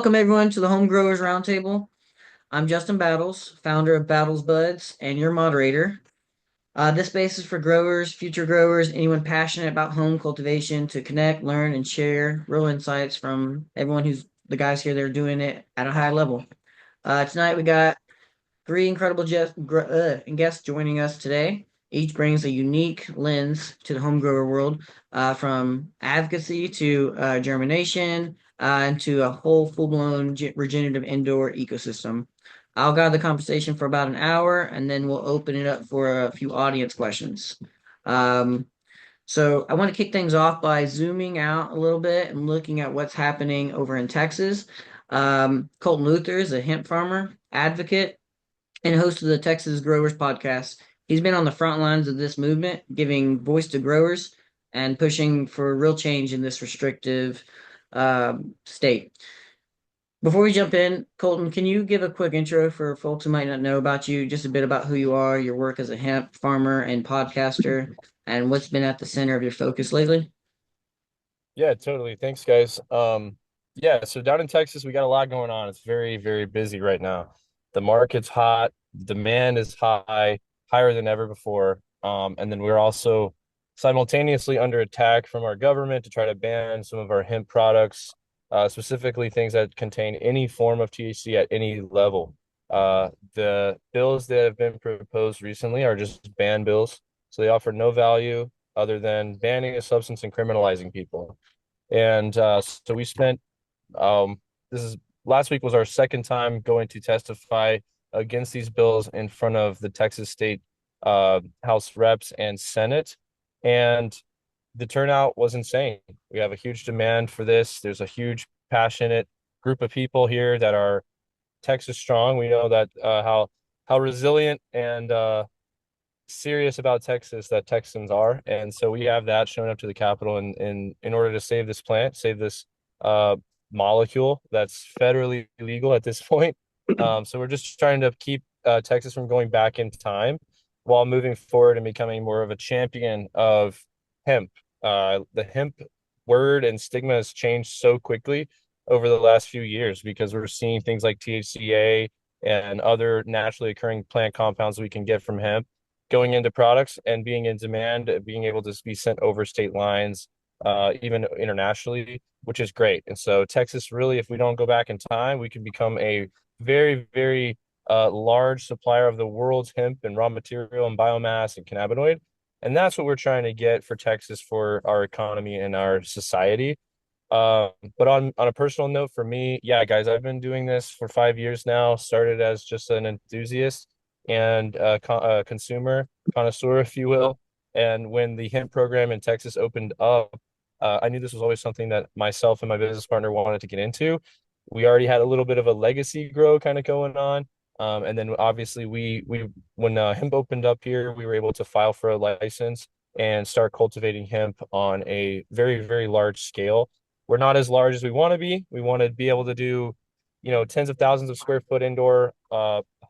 Welcome everyone to the Home Growers Roundtable. I'm Justin Battles, founder of Battles Buds, and your moderator. This space is for growers, future growers, anyone passionate about home cultivation to connect, learn, and share real insights from everyone who's the guys here that are doing it at a high level. Tonight we got three incredible guests joining us today. Each brings a unique lens to the home grower world, from advocacy to germination, and to a whole full-blown regenerative indoor ecosystem. I'll guide the conversation for about an hour, and then we'll open it up for a few audience questions. Um, so I want to kick things off by zooming out a little bit and looking at what's happening over in Texas. Colton Luther is a hemp farmer, advocate, and host of the Texas Growers Podcast. He's been on the front lines of this movement, giving voice to growers and pushing for real change in this restrictive state. Before we jump in, Colton, can you give a quick intro for folks who might not know about you, just a bit about who you are, your work as a hemp farmer and podcaster, and what's been at the center of your focus lately? Yeah, totally. Thanks, guys. Yeah, so down in Texas, we got a lot going on. It's very, very busy right now. The market's hot, demand is high, higher than ever before. And then we're also simultaneously under attack from our government to try to ban some of our hemp products, specifically things that contain any form of THC at any level. The bills that have been proposed recently are just ban bills. So they offer no value other than banning a substance and criminalizing people. And so we spent this is last week was our second time going to testify against these bills in front of the Texas State House Reps and Senate, and the turnout was insane. We have a huge demand for this. There's a huge passionate group of people here that are Texas strong. We know that how resilient and serious about Texas that Texans are. And so we have that showing up to the Capitol in order to save this plant, save this uh, molecule that's federally illegal at this point. So we're just trying to keep Texas from going back in time while moving forward and becoming more of a champion of hemp. The hemp word and stigma has changed so quickly over the last few years because we're seeing things like THCA and other naturally occurring plant compounds we can get from hemp going into products and being in demand, being able to be sent over state lines, even internationally, which is great. And so Texas really, if we don't go back in time, we can become a very, very large supplier of the world's hemp and raw material and biomass and cannabinoid. And that's what we're trying to get for Texas for our economy and our society. But on a personal note for me, yeah, guys, I've been doing this for 5 years now. Started as just an enthusiast and a consumer connoisseur, if you will. And when the hemp program in Texas opened up, I knew this was always something that myself and my business partner wanted to get into. We already had a little bit of a legacy grow kind of going on. And then obviously we when hemp opened up here, we were able to file for a license and start cultivating hemp on a very, very large scale. We're not as large as we want to be. We want to be able to do, tens of thousands of square foot indoor,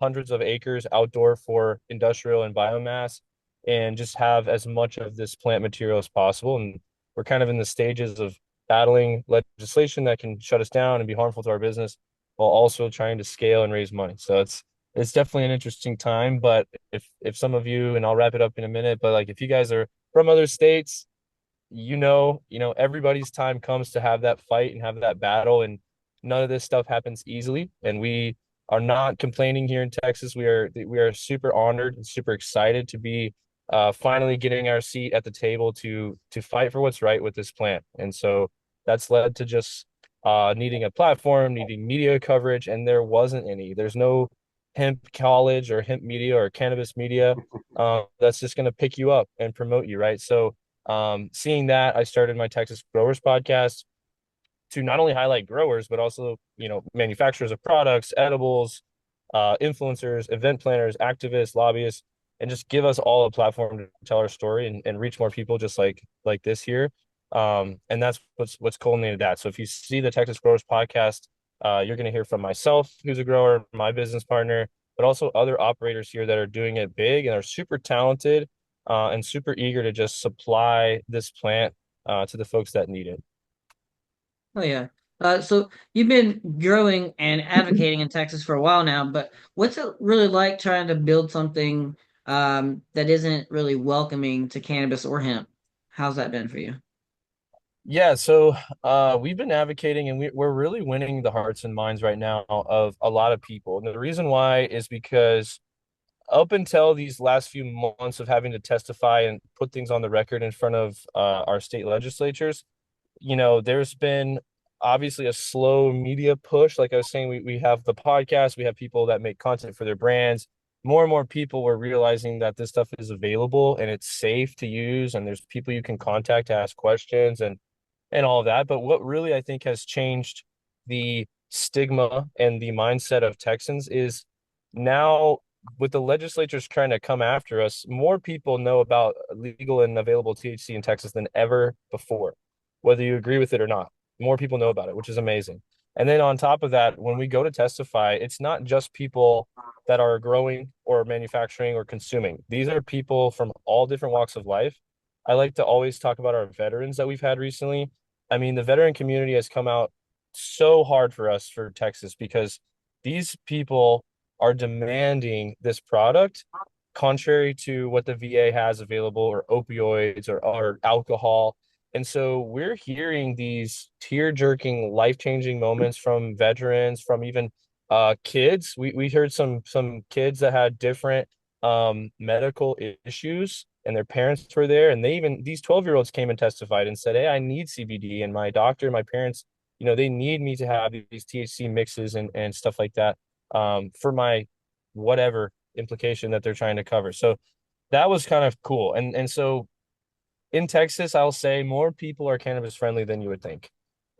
hundreds of acres outdoor for industrial and biomass, and just have as much of this plant material as possible. And we're kind of in the stages of battling legislation that can shut us down and be harmful to our business while also trying to scale and raise money. So it's definitely an interesting time. But if some of you, and I'll wrap it up in a minute, but like if you guys are from other states, everybody's time comes to have that fight and have that battle, and none of this stuff happens easily. And we are not complaining here in Texas. We are super honored and super excited to be finally getting our seat at the table to fight for what's right with this plant. And so that's led to just needing a platform, needing media coverage, and there wasn't any. There's no hemp college or hemp media or cannabis media that's just going to pick you up and promote you, right? So seeing that, I started my Texas Growers podcast to not only highlight growers, but also, manufacturers of products, edibles, influencers, event planners, activists, lobbyists, and just give us all a platform to tell our story and reach more people just like this here. And that's what's culminated that. So if you see the Texas Growers podcast, you're going to hear from myself, who's a grower, my business partner, but also other operators here that are doing it big and are super talented and super eager to just supply this plant to the folks that need it. Oh yeah. So you've been growing and advocating in Texas for a while now, but what's it really like trying to build something that isn't really welcoming to cannabis or hemp? How's that been for you? Yeah, so we've been advocating and we're really winning the hearts and minds right now of a lot of people. And the reason why is because up until these last few months of having to testify and put things on the record in front of our state legislatures, there's been obviously a slow media push. Like I was saying, we have the podcast, we have people that make content for their brands. More and more people were realizing that this stuff is available and it's safe to use, and there's people you can contact to ask questions and all of that. But what really I think has changed the stigma and the mindset of Texans is now with the legislatures trying to come after us, more people know about legal and available THC in Texas than ever before, whether you agree with it or not. More people know about it, which is amazing. And then on top of that, when we go to testify, it's not just people that are growing or manufacturing or consuming. These are people from all different walks of life. I like to always talk about our veterans that we've had recently. I mean, the veteran community has come out so hard for us for Texas because these people are demanding this product contrary to what the VA has available or opioids or alcohol. And so we're hearing these tear-jerking, life-changing moments from veterans, from even kids. We heard some kids that had different medical issues and their parents were there, and these 12-year-olds came and testified and said, hey, I need CBD, and my doctor, my parents, they need me to have these THC mixes and stuff like that for my whatever implication that they're trying to cover. So that was kind of cool. And so in Texas, I'll say more people are cannabis friendly than you would think.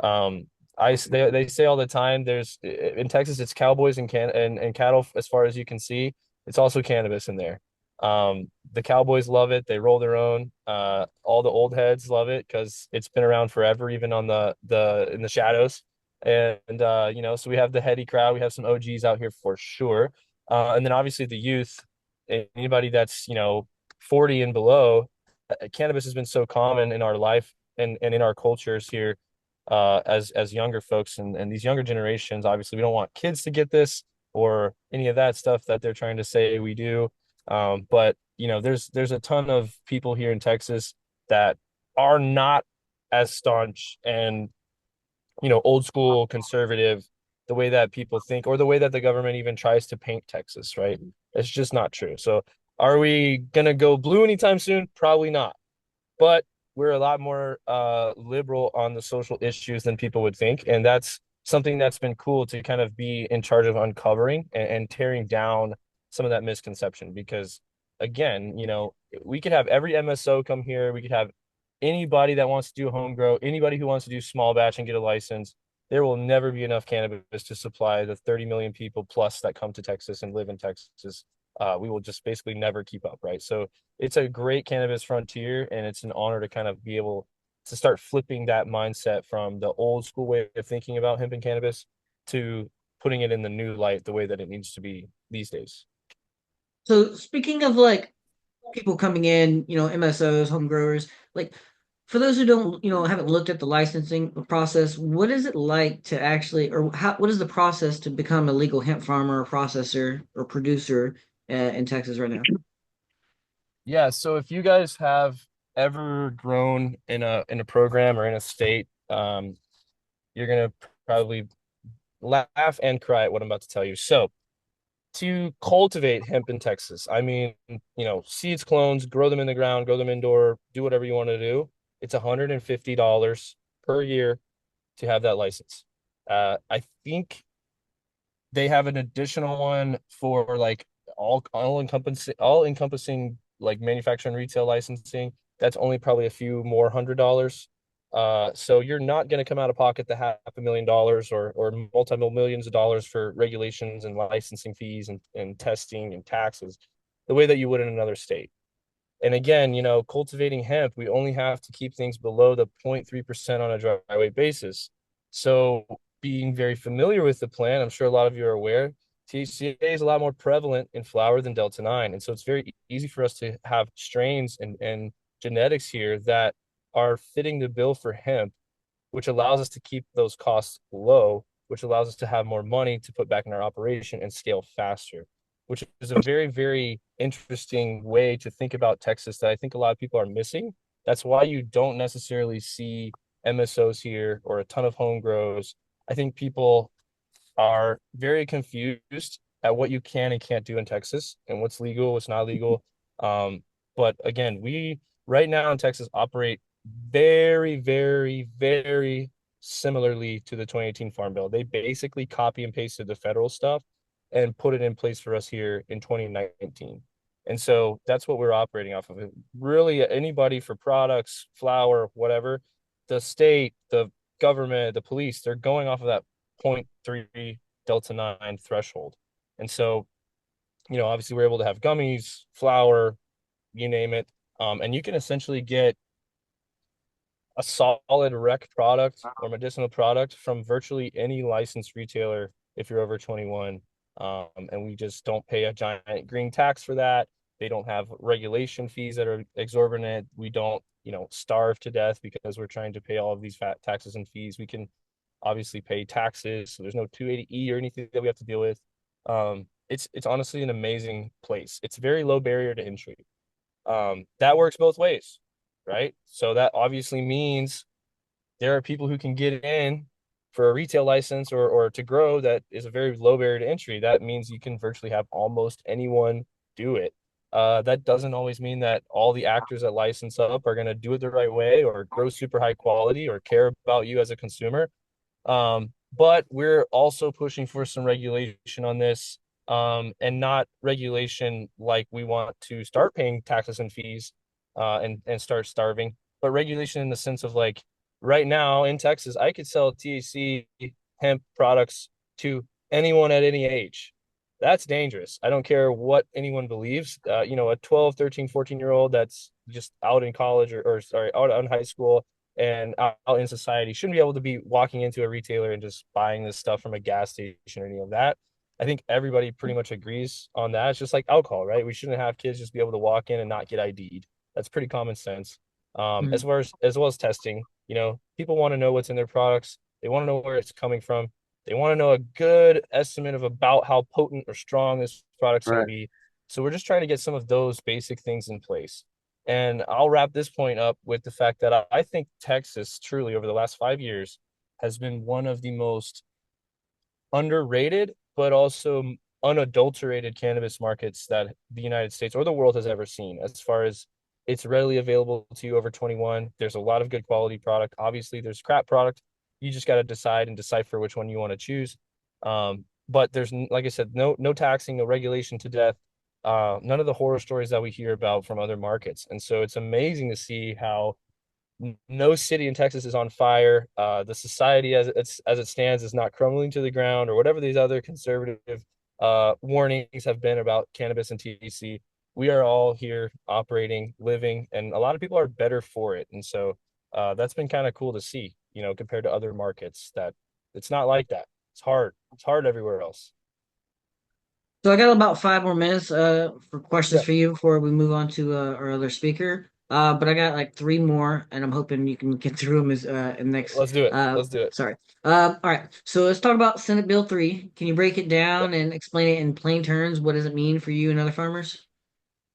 Um, they say all the time there's in Texas it's cowboys and cattle as far as you can see. It's also cannabis in there. The cowboys love it. They roll their own. All the old heads love it because it's been around forever, even on the in the shadows. And so we have the heady crowd. We have some OGs out here for sure. And then obviously the youth, anybody that's 40 and below, cannabis has been so common in our life and in our cultures here as younger folks and these younger generations. Obviously, we don't want kids to get this or any of that stuff that they're trying to say we do. But there's a ton of people here in Texas that are not as staunch and old school conservative the way that people think or the way that the government even tries to paint Texas, right? It's just not true. So are we gonna go blue anytime soon? Probably not. But we're a lot more liberal on the social issues than people would think. And that's something that's been cool to kind of be in charge of uncovering and tearing down some of that misconception. Because again, we could have every MSO come here, we could have anybody that wants to do home grow, anybody who wants to do small batch and get a license. There will never be enough cannabis to supply the 30 million people plus that come to Texas and live in Texas. We will just basically never keep up, right? So it's a great cannabis frontier, and it's an honor to kind of be able to start flipping that mindset from the old school way of thinking about hemp and cannabis to putting it in the new light, the way that it needs to be these days. So speaking of like people coming in, MSOs, home growers, like for those who don't, haven't looked at the licensing process, what is it like to actually, or what is the process to become a legal hemp farmer or processor or producer in Texas right now? Yeah, so if you guys have ever grown in a program or in a state, you're gonna probably laugh and cry at what I'm about to tell you. So to cultivate hemp in Texas, I mean, seeds, clones, grow them in the ground, grow them indoor, do whatever you want to do. It's $150 per year to have that license. I think they have an additional one for like all encompassing like manufacturing retail licensing. That's only probably a few more $100. So you're not going to come out of pocket the $500,000 or multiple millions of dollars for regulations and licensing fees and testing and taxes the way that you would in another state. And again, cultivating hemp, we only have to keep things below the 0.3% on a dry weight basis. So being very familiar with the plant, I'm sure a lot of you are aware, THCA is a lot more prevalent in flower than Delta 9. And so it's very easy for us to have strains and genetics here that are fitting the bill for hemp which allows us to keep those costs low, which allows us to have more money to put back in our operation and scale faster, which is a very, very interesting way to think about Texas that I think a lot of people are missing. That's why you don't necessarily see MSOs here or a ton of home grows. I think people are very confused at what you can and can't do in Texas and what's legal, what's not legal. But again, we right now in Texas operate very, very, very similarly to the 2018 Farm Bill. They basically copy and pasted the federal stuff and put it in place for us here in 2019. And so that's what we're operating off of. Really, anybody for products, flour, whatever, the state, the government, the police, they're going off of that 0.3 delta 9 threshold. And so, obviously we're able to have gummies, flour, you name it. And you can essentially get a solid rec product or medicinal product from virtually any licensed retailer if you're over 21. And we just don't pay a giant green tax for that. They don't have regulation fees that are exorbitant. We don't, starve to death because we're trying to pay all of these fat taxes and fees. We can obviously pay taxes, so there's no 280E or anything that we have to deal with. It's honestly an amazing place. It's very low barrier to entry. That works both ways, right? So that obviously means there are people who can get in for a retail license or to grow that is a very low barrier to entry. That means you can virtually have almost anyone do it. That doesn't always mean that all the actors that license up are going to do it the right way or grow super high quality or care about you as a consumer. But we're also pushing for some regulation on this, and not regulation like we want to start paying taxes and fees, and start starving, but regulation in the sense of like right now in Texas, I could sell THC hemp products to anyone at any age. That's dangerous. I don't care what anyone believes. A 12, 13, 14-year-old that's just out in college or sorry, out in high school and out in society shouldn't be able to be walking into a retailer and just buying this stuff from a gas station or any of that. I think everybody pretty much agrees on that. It's just like alcohol, right? We shouldn't have kids just be able to walk in and not get ID'd. That's pretty common sense. As Mm. far as well as testing, people want to know what's in their products. They want to know where it's coming from. They want to know a good estimate of about how potent or strong this product's going to Right. be. So we're just trying to get some of those basic things in place. And I'll wrap this point up with the fact that I think Texas truly over the last 5 years has been one of the most underrated, but also unadulterated cannabis markets that the United States or the world has ever seen. As far as it's readily available to you over 21, there's a lot of good quality product. Obviously, there's crap product. You just got to decide and decipher which one you want to choose. But there's, like I said, no taxing, no regulation to death. None of the horror stories that we hear about from other markets. And so it's amazing to see how no city in Texas is on fire. The society as it stands is not crumbling to the ground, or whatever these other conservative warnings have been about cannabis and THC. We are all here operating, living, and a lot of people are better for it. And so that's been kind of cool to see, compared to other markets that it's not like that. It's hard. It's hard everywhere else. So I got about 5 more minutes for questions Yeah, for you before we move on to our other speaker. But I got like three more, and I'm hoping you can get through them as in next. let's do it. Let's do it. Sorry. All right. So let's talk about Senate Bill 3. Can you break it Yeah. down and explain it in plain terms? What does it mean for you and other farmers?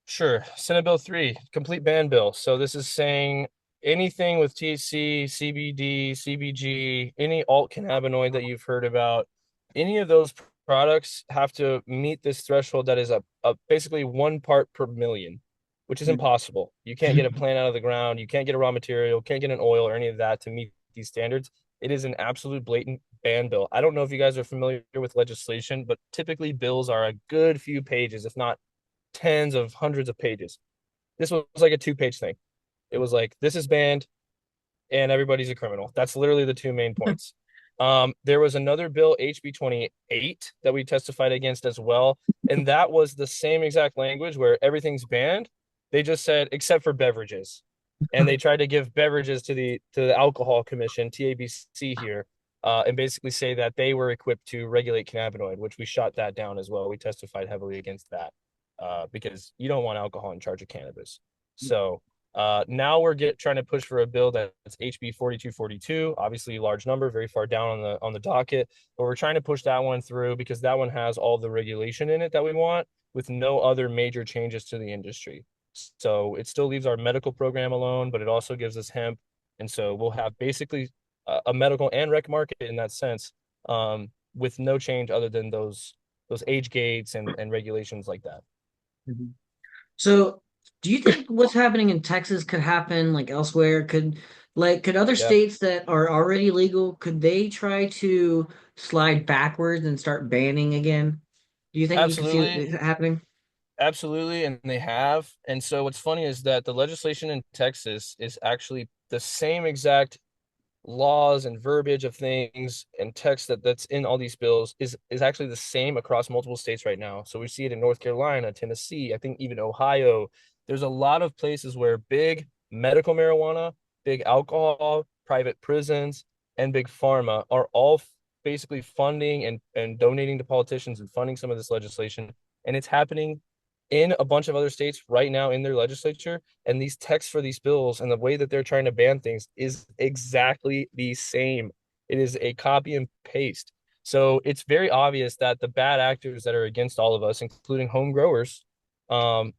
Sure. Senate Bill 3, complete ban bill. So this is saying anything with THC, CBD, CBG, any alt cannabinoid that you've heard about, any of those products have to meet this threshold that is a basically 1 part per million, which is impossible. You can't get a plant out of the ground. You can't get a raw material, can't get an oil or any of that to meet these standards. It is an absolute blatant ban bill. I don't know if you guys are familiar with legislation, but typically bills are a good few pages, if not tens of hundreds of pages. This was like a 2-page thing. It was like, this is banned and everybody's a criminal. That's literally the two main points. There was another bill, HB 28, that we testified against as well. And that was the same exact language where everything's banned. They just said, except for beverages. And they tried to give beverages to the Alcohol Commission, TABC here, and basically say that they were equipped to regulate cannabinoid, which we shot that down as well. We testified heavily against that, because you don't want alcohol in charge of cannabis. So Now we're trying to push for a bill that's HB 4242, obviously a large number, very far down on the docket, but we're trying to push that one through because that one has all the regulation in it that we want with no other major changes to the industry. So it still leaves our medical program alone, but it also gives us hemp. And so we'll have basically a medical and rec market in that sense, with no change other than those age gates and regulations like that. Mhm. So, do you think what's happening in Texas could happen like elsewhere? Could other Yeah, states that are already legal, could they try to slide backwards and start banning again? Do you think you could see absolutely. it happening? Absolutely, and they have. And so what's funny is that the legislation in Texas is actually the same exact laws and verbiage of things and text that's in all these bills is actually the same across multiple states right now. So we see it in North Carolina, Tennessee, I think even Ohio. There's a lot of places where big medical marijuana, big alcohol, private prisons, and big pharma are all basically funding and donating to politicians and funding some of this legislation. And it's happening in a bunch of other states right now in their legislature. And these texts for these bills and the way that they're trying to ban things is exactly the same. It is a copy and paste. So it's very obvious that the bad actors that are against all of us, including home growers, are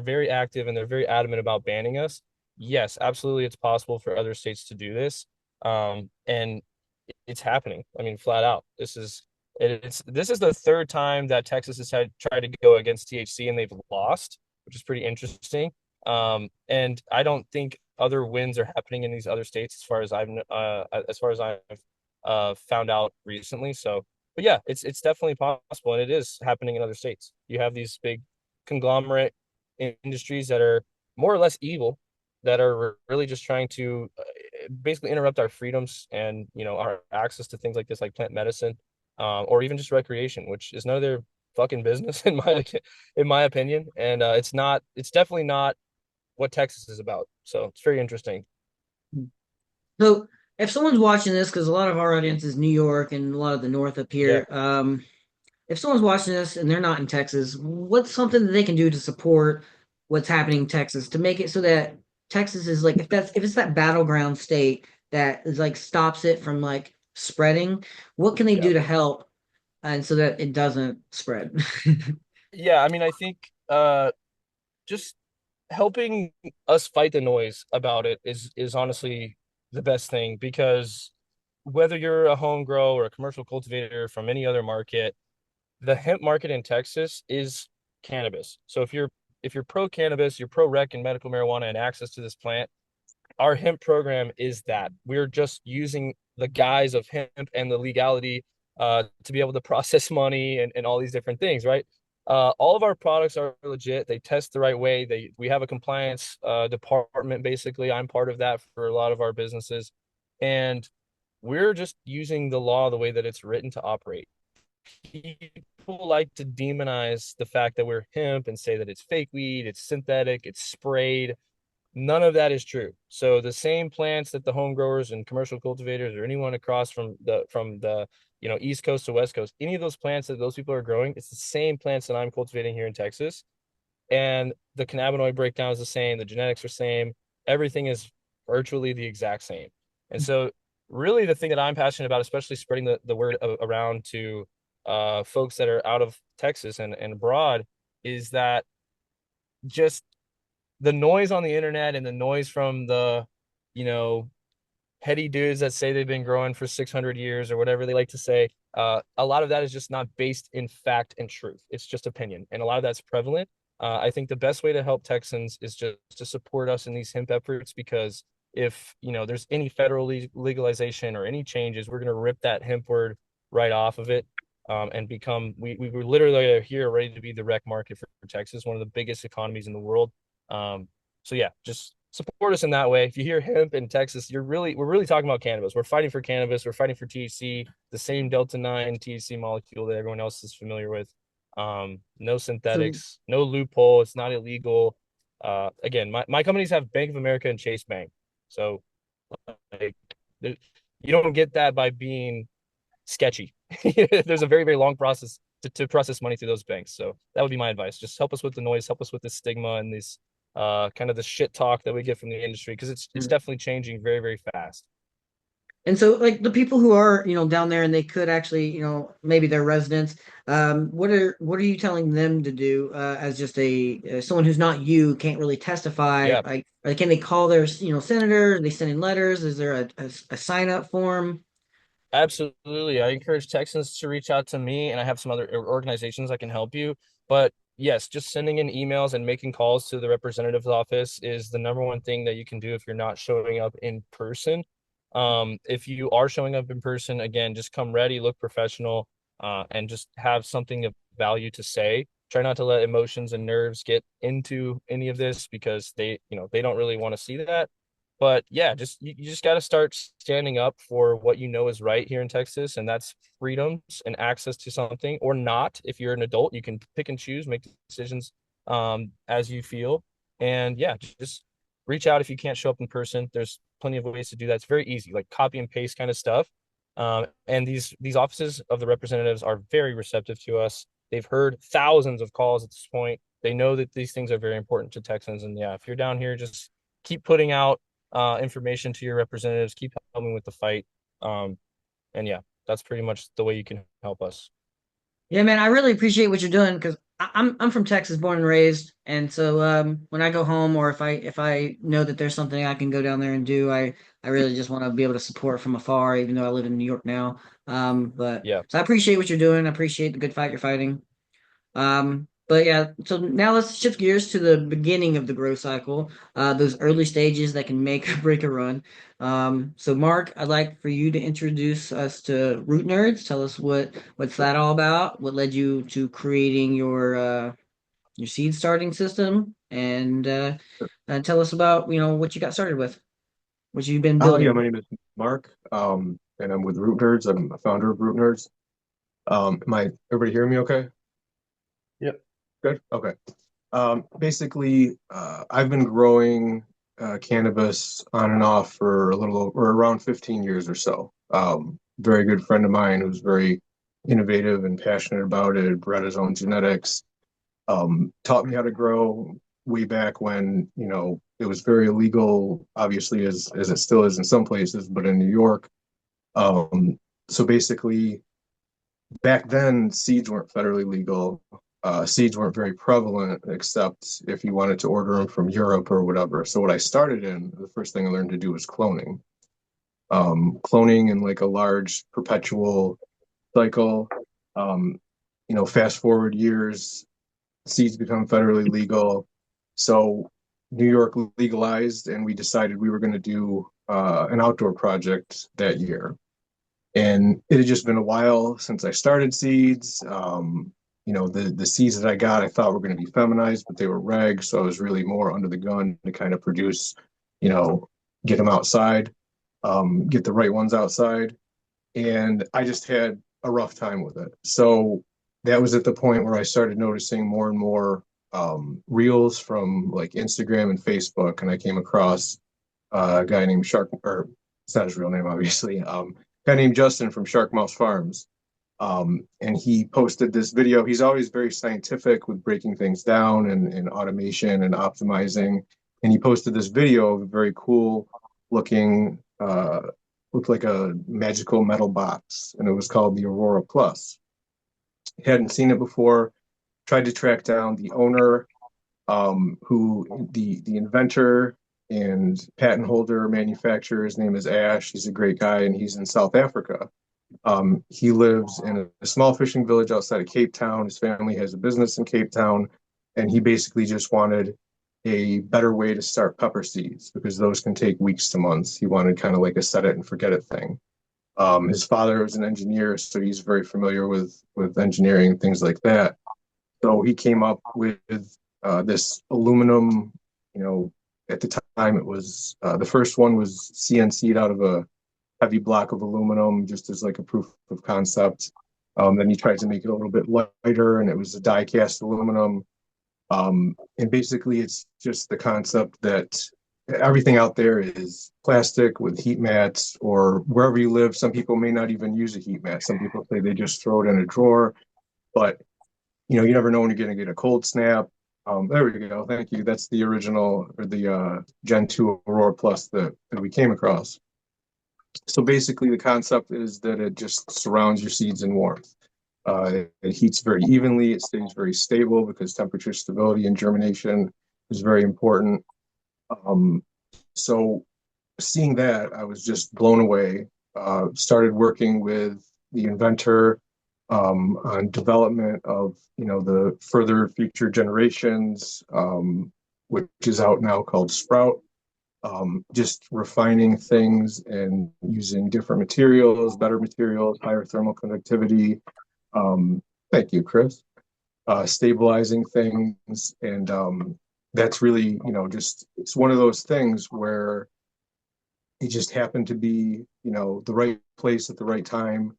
very active and they're very adamant about banning us. Yes, absolutely, it's possible for other states to do this, and it's happening. I mean, flat out. This is the third time that Texas has tried to go against THC and they've lost, which is pretty interesting. And I don't think other wins are happening in these other states as far as I've found out recently. So, but yeah, it's definitely possible, and it is happening in other states. You have these big conglomerate industries that are more or less evil, that are really just trying to basically interrupt our freedoms and our access to things like this, like plant medicine, or even just recreation, which is none of their fucking business in my opinion. And it's definitely not what Texas is about. So it's very interesting. So, if someone's watching this, because a lot of our audience is New York and a lot of the North up Yeah, here, if someone's watching this and they're not in Texas, what's something that they can do to support what's happening in Texas to make it so that Texas is like if it's that battleground state that is like stops it from like spreading, what can they yeah, do to help and so that it doesn't spread? yeah. I mean, I think just helping us fight the noise about it is honestly the best thing, because whether you're a home grow or a commercial cultivator from any other market, the hemp market in Texas is cannabis. So if you're pro cannabis, you're pro rec and medical marijuana and access to this plant, our hemp program is that. We're just using the guise of hemp and the legality to be able to process money and all these different things, right? All of our products are legit. They test the right way. We have a compliance department. Basically, I'm part of that for a lot of our businesses, and we're just using the law the way that it's written to operate. People like to demonize the fact that we're hemp and say that it's fake weed, it's synthetic, it's sprayed. None of that is true. So the same plants that the home growers and commercial cultivators or anyone across from the East Coast to West Coast, any of those plants that those people are growing, it's the same plants that I'm cultivating here in Texas. And the cannabinoid breakdown is the same, the genetics are the same, everything is virtually the exact same. And so really the thing that I'm passionate about, especially spreading the word around to folks that are out of Texas and abroad, is that just the noise on the internet and the noise from the, you know, heady dudes that say they've been growing for 600 years or whatever they like to say, a lot of that is just not based in fact and truth. It's just opinion. And a lot of that's prevalent. I think the best way to help Texans is just to support us in these hemp efforts, because if, there's any federal legalization or any changes, we're going to rip that hemp word right off of it. And we were literally here ready to be the rec market for Texas, one of the biggest economies in the world. So yeah, just support us in that way. If you hear hemp in Texas, we're really talking about cannabis. We're fighting for cannabis. We're fighting for THC, the same Delta 9 THC molecule that everyone else is familiar with. No So synthetics, no loophole. It's not illegal. Again, my companies have Bank of America and Chase Bank. So like, you don't get that by being sketchy. There's a very, very long process to process money through those banks. So that would be my advice. Just help us with the noise, help us with the stigma and this kind of the shit talk that we get from the industry because it's Mm. definitely changing very, very fast. And so, like the people who are, down there and they could actually, maybe they're residents. What are you telling them to do as just someone who's not you can't really testify? Yeah, Like, can they call their, senator? Are they sending letters? Is there a sign up form? absolutely. I encourage Texans to reach out to me, and I have some other organizations that can help you. But yes, just sending in emails and making calls to the representative's office is the number one thing that you can do if you're not showing up in person. If you are showing up in person, again, just come ready, look professional, and just have something of value to say. Try not to let emotions and nerves get into any of this because they don't really want to see that. But yeah, you just got to start standing up for what you know is right here in Texas, and that's freedoms and access to something, or not. If you're an adult, you can pick and choose, make decisions as you feel. And yeah, just reach out if you can't show up in person. There's plenty of ways to do that. It's very easy, like copy and paste kind of stuff. And these offices of the representatives are very receptive to us. They've heard thousands of calls at this point. They know that these things are very important to Texans. And yeah, if you're down here, just keep putting out information to your representatives, keep helping with the fight. Um, and yeah, that's pretty much the way you can help us. Yeah, man, I really appreciate what you're doing because I'm from Texas, born and raised, and so when I go home or if I know that there's something I can go down there and do, I really just want to be able to support from afar, even though I live in New York now. But Yeah. so I appreciate what you're doing. I appreciate the good fight you're fighting. But yeah, so now let's shift gears to the beginning of the growth cycle, those early stages that can make or break a run. So Mark, I'd like for you to introduce us to Root Nerds. Tell us what's that all about? What led you to creating your seed starting system, and tell us about what you got started with, what you've been Oh yeah, building. my name is Mark, and I'm with Root Nerds. I'm a founder of Root Nerds. Am I everybody hearing me okay? Yep. Good. Okay. Basically, I've been growing cannabis on and off for a little over around 15 years or so. Very good friend of mine who's very innovative and passionate about it, bred his own genetics, taught me how to grow way back when, it was very illegal, obviously, as it still is in some places, but in New York. Um, so basically, back then, seeds weren't federally legal. Seeds weren't very prevalent, except if you wanted to order them from Europe or whatever. So what I started in, the first thing I learned to do was cloning. Cloning in like a large perpetual cycle. Um, fast forward years, seeds become federally legal. So New York legalized, and we decided we were going to do an outdoor project that year. And it had just been a while since I started seeds. The seeds that I got, I thought were going to be feminized, but they were reg. So I was really more under the gun to kind of produce, you know, get them outside, get the right ones outside. And I just had a rough time with it. So that was at the point where I started noticing more and more reels from like Instagram and Facebook, and I came across a guy named Shark, or it's not his real name, obviously. A guy named Justin from Shark Mouse Farms, and he posted this video. He's always very scientific with breaking things down and automation and optimizing. And he posted this video of a very cool looking, looked like a magical metal box, and it was called the Aurora Plus. Hadn't seen it before. Tried to track down the owner, who the inventor and patent holder, manufacturer. His name is Ash. He's a great guy, and he's in South Africa. He lives in a small fishing village outside of Cape Town. His family has a business in Cape Town, and he basically just wanted a better way to start pepper seeds because those can take weeks to months. He wanted kind of like a set it and forget it thing. His father was an engineer, so he's very familiar with engineering and things like that. So he came up with this aluminum, you know, at the time it was the first one was CNC'd out of a heavy block of aluminum just as like a proof of concept. Then he tried to make it a little bit lighter, and it was a die cast aluminum. And basically, it's just the concept that everything out there is plastic with heat mats, or wherever you live, some people may not even use a heat mat. Some people say they just throw it in a drawer, but you never know when you're going to get a cold snap. There we go. Thank you. That's the original or the Gen 2 Aurora Plus that we came across. So basically, the concept is that it just surrounds your seeds in warmth. It heats very evenly. It stays very stable because temperature stability and germination is very important. Um, so seeing that, I was just blown away. Started working with the inventor on development of the further future generations, which is out now called Sprout. Just refining things and using different materials, better materials, higher thermal conductivity. Thank you, Chris. Stabilizing things, and that's really, just it's one of those things where it just happened to be, the right place at the right time,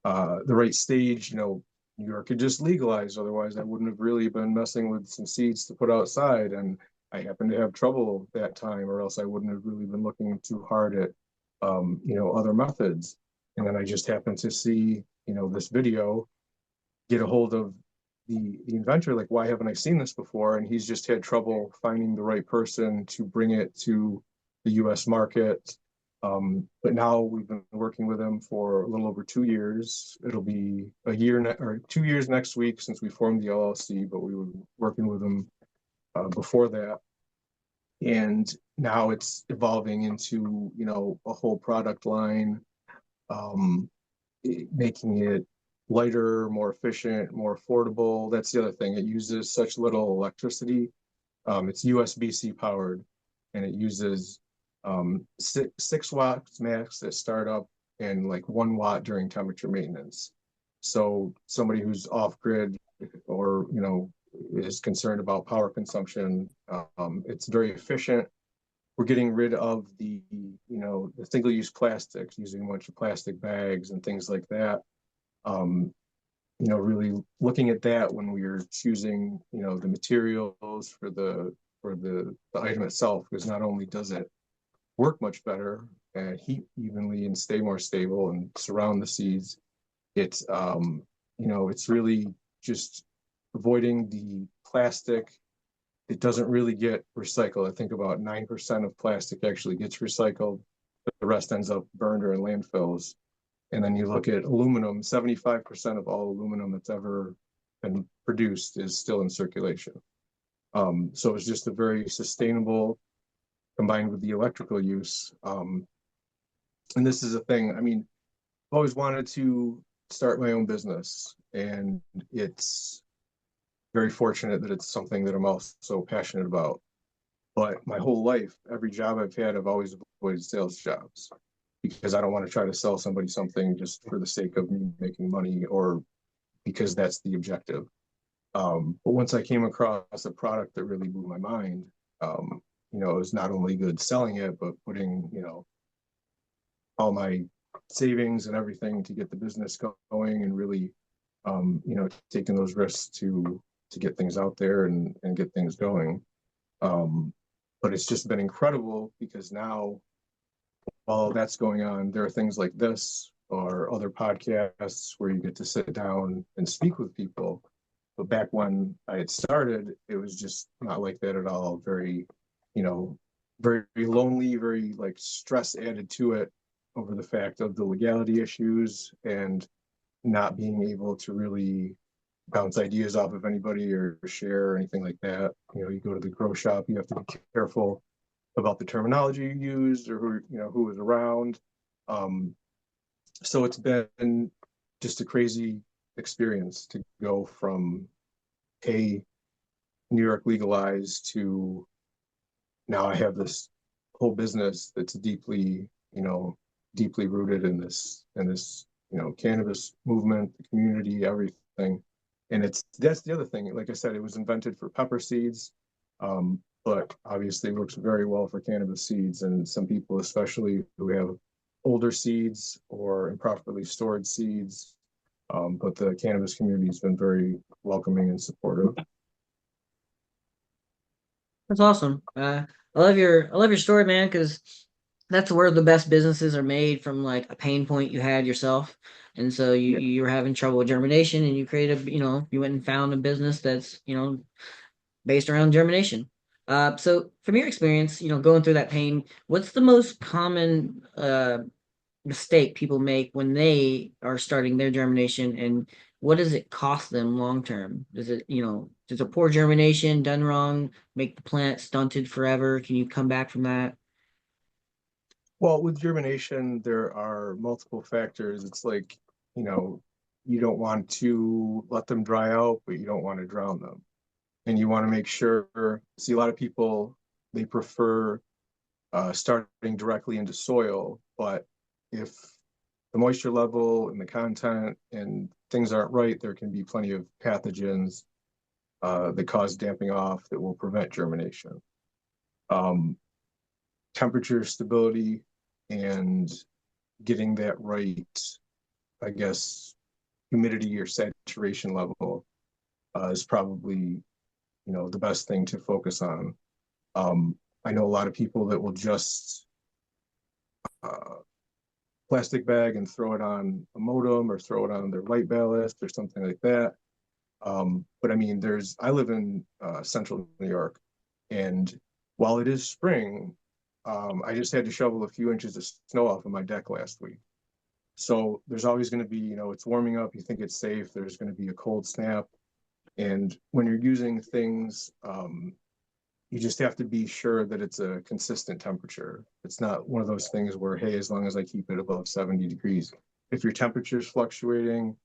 the right stage. New York had just legalized. Otherwise, I wouldn't have really been messing with some seeds to put outside. And I happened to have trouble that time, or else I wouldn't have really been looking too hard at, other methods. And then I just happened to see, this video, get a hold of the inventor, like, why haven't I seen this before? And he's just had trouble finding the right person to bring it to the US market. But now we've been working with him for a little over 2 years. It'll be a year or 2 years next week since we formed the LLC, but we were working with him before that. And now it's evolving into, a whole product line, making it lighter, more efficient, more affordable. That's the other thing. It uses such little electricity. It's USB-C powered, and it uses 6 watts max at startup and like 1 watt during temperature maintenance. So somebody who's off grid or is concerned about power consumption, it's very efficient. We're getting rid of the single-use plastics, using a bunch of plastic bags and things like that. Really looking at that when we are choosing, the materials for the item itself, because not only does it work much better and heat evenly and stay more stable and surround the seeds, it's it's really just avoiding the plastic. It doesn't really get recycled. I think about 9% of plastic actually gets recycled, but the rest ends up burned or in landfills. And then you look at aluminum, 75% of all aluminum that's ever been produced is still in circulation. So it's just a very sustainable, combined with the electrical use. And this is a thing, I mean, I've always wanted to start my own business, and it's very fortunate that it's something that I'm also passionate about. But my whole life, every job I've had, I've always avoided sales jobs because I don't want to try to sell somebody something just for the sake of me making money or because that's the objective. But once I came across a product that really blew my mind, it was not only good selling it, but putting, all my savings and everything to get the business going and really, taking those risks to get things out there and get things going. But it's just been incredible because now, while that's going on, there are things like this or other podcasts where you get to sit down and speak with people. But back when I had started, it was just not like that at all. Very, very lonely, very like stress added to it over the fact of the legality issues and not being able to really bounce ideas off of anybody or share or anything like that. You go to the grow shop, you have to be careful about the terminology you used or who was around. So it's been just a crazy experience to go from New York legalized to now I have this whole business that's deeply rooted in this cannabis movement, the community, everything. And that's the other thing. Like I said, it was invented for pepper seeds, but obviously works very well for cannabis seeds. And some people, especially who have older seeds or improperly stored seeds, but the cannabis community has been very welcoming and supportive. That's awesome. I love your story, man, because that's where the best businesses are made from, like a pain point you had yourself. And so you Yeah. you were having trouble with germination and you created, you went and found a business that's, based around germination. So from your experience, going through that pain, what's the most common mistake people make when they are starting their germination, and what does it cost them long term? Does a poor germination done wrong make the plant stunted forever? Can you come back from that? Well, with germination, there are multiple factors. It's like, you know, you don't want to let them dry out, but you don't want to drown them. And you want to make sure, see, a lot of people, they prefer starting directly into soil, but if the moisture level and the content and things aren't right, there can be plenty of pathogens that cause damping off that will prevent germination. Um, Temperature stability and getting that right, I guess, humidity or saturation level is probably, the best thing to focus on. I know a lot of people that will just uh, plastic bag and throw it on a modem or throw it on their light ballast or something like that. But I mean, I live in central New York, and while it is spring, I just had to shovel a few inches of snow off of my deck last week. So there's always going to be, it's warming up, you think it's safe, there's going to be a cold snap. And when you're using things, you just have to be sure that it's a consistent temperature. It's not one of those things where, hey, as long as I keep it above 70 degrees, if your temperature is fluctuating,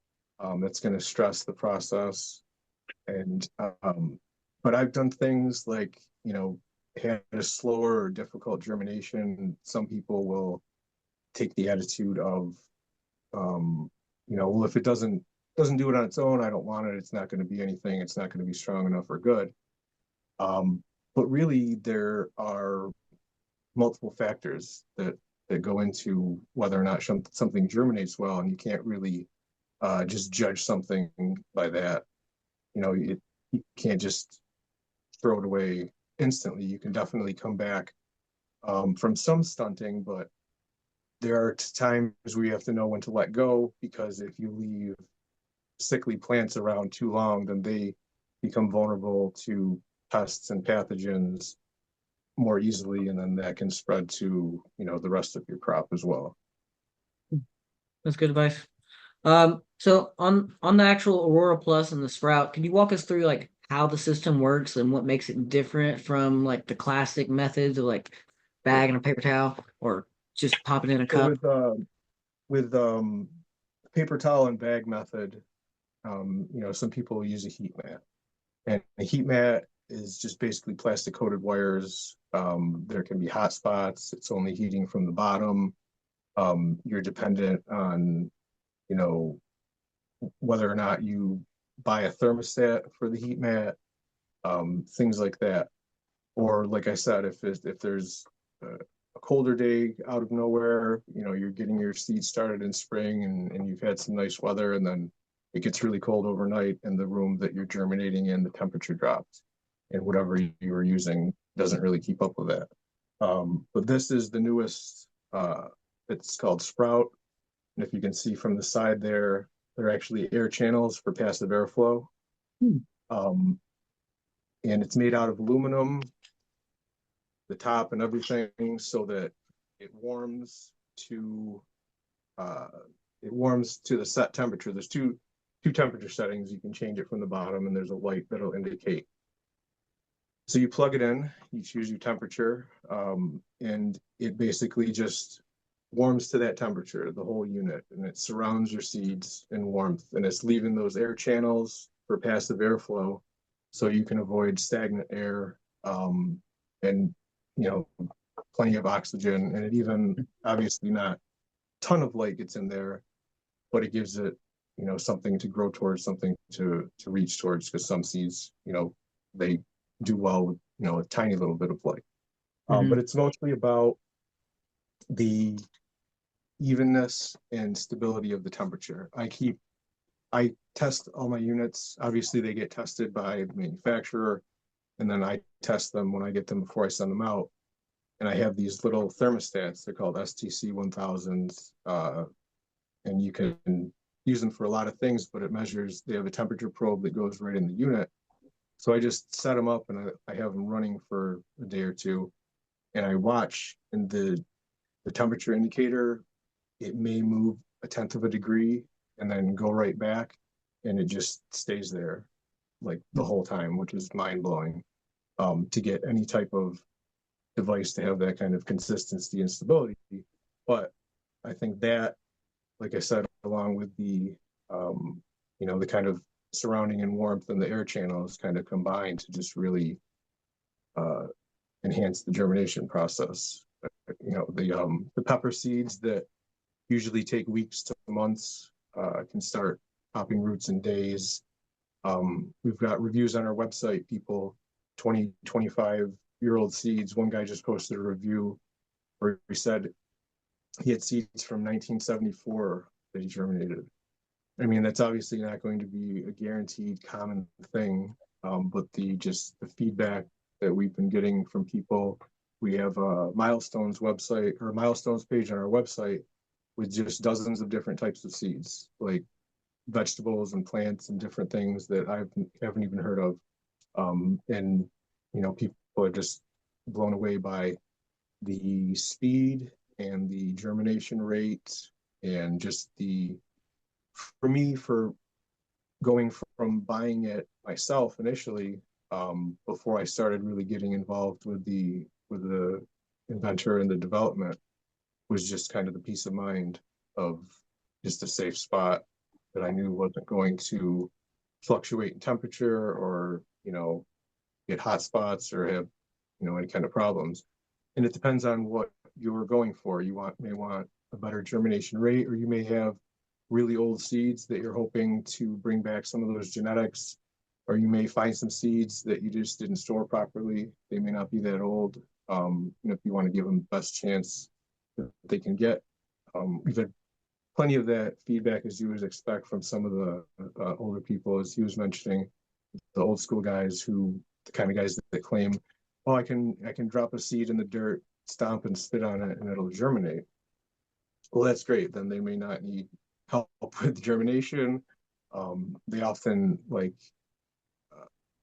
that's going to stress the process. And, but I've done things like, had a slower or difficult germination. Some people will take the attitude of, well, if it doesn't do it on its own, I don't want it. It's not going to be anything. It's not going to be strong enough or good. But really, there are multiple factors that go into whether or not something germinates well, and you can't really just judge something by that. You can't just throw it away instantly. You can definitely come back from some stunting, but there are times where you have to know when to let go, because if you leave sickly plants around too long, then they become vulnerable to pests and pathogens more easily, and then that can spread to the rest of your crop as well. That's good advice. So on the actual Aurora Plus and the Sprout, can you walk us through like how the system works and what makes it different from like the classic methods of like bag and a paper towel or just popping in a So cup? with paper towel and bag method, some people use a heat mat, and a heat mat is just basically plastic coated wires. There can be hot spots. It's only heating from the bottom. You're dependent on, whether or not you buy a thermostat for the heat mat, things like that. Or like I said, if there's a colder day out of nowhere, you're getting your seeds started in spring, and you've had some nice weather, and then it gets really cold overnight, and the room that you're germinating in, the temperature drops, and whatever you were using doesn't really keep up with that. But this is the newest. It's called Sprout, and if you can see from the side there, they're actually air channels for passive airflow. Um, and it's made out of aluminum, the top and everything, so that it warms to the set temperature. There's two temperature settings. You can change it from the bottom, and there's a light that'll indicate. So you plug it in, you choose your temperature, and it basically just warms to that temperature, the whole unit, and it surrounds your seeds in warmth, and it's leaving those air channels for passive airflow, so you can avoid stagnant air, and plenty of oxygen, and it even, obviously not a ton of light gets in there, but it gives it something to grow towards, something to reach towards, because some seeds they do well with a tiny little bit of light. But it's mostly about the evenness and stability of the temperature. I test all my units. Obviously, they get tested by the manufacturer, and then I test them when I get them before I send them out. And I have these little thermostats. They're called STC 1000s, and you can use them for a lot of things. But they have a temperature probe that goes right in the unit, So I just set them up and I have them running for a day or two, and I watch, and the temperature indicator, it may move a tenth of a degree and then go right back, and it just stays there like the whole time, which is mind blowing. To get any type of device to have that kind of consistency and stability. But I think that, like I said, along with the kind of surrounding and warmth and the air channels kind of combined to just really uh, enhance the germination process. The pepper seeds that usually take weeks to months can start popping roots in days. We've got reviews on our website, people 20, 25-year-old seeds. One guy just posted a review where he said he had seeds from 1974 that he germinated. I mean, that's obviously not going to be a guaranteed common thing, but the feedback that we've been getting from people. We have a milestones website or milestones page on our website with just dozens of different types of seeds, like vegetables and plants and different things that I haven't even heard of. And people are just blown away by the speed and the germination rate and just for me, for going from buying it myself initially, before I started really getting involved with the inventor and the development, was just kind of the peace of mind of just a safe spot that I knew wasn't going to fluctuate in temperature or get hot spots or have any kind of problems. And it depends on what you're going for. May want a better germination rate, or you may have really old seeds that you're hoping to bring back some of those genetics, or you may find some seeds that you just didn't store properly. They may not be that old. If you want to give them the best chance that they can get. We've had plenty of that feedback, as you would expect from some of the older people, as he was mentioning, the old school guys the kind of guys that claim, oh, I can drop a seed in the dirt, stomp and spit on it, and it'll germinate. Well, that's great. Then they may not need help with germination. They often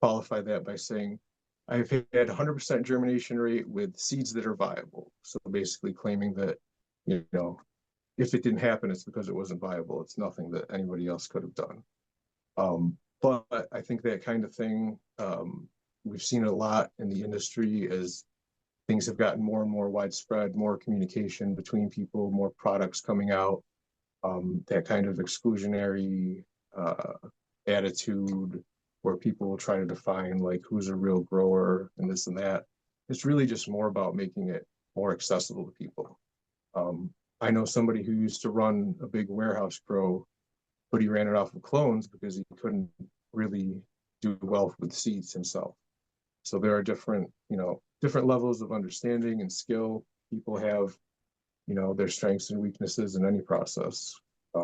qualify that by saying, I've had 100% germination rate with seeds that are viable. So basically claiming that, if it didn't happen, it's because it wasn't viable. It's nothing that anybody else could have done. But I think that kind of thing, we've seen it a lot in the industry as things have gotten more and more widespread, more communication between people, more products coming out. That kind of exclusionary attitude where people will try to define who's a real grower and this and that. It's really just more about making it more accessible to people. I know somebody who used to run a big warehouse grow, but he ran it off of clones because he couldn't really do well with seeds himself. So there are different levels of understanding and skill people have, their strengths and weaknesses in any process. I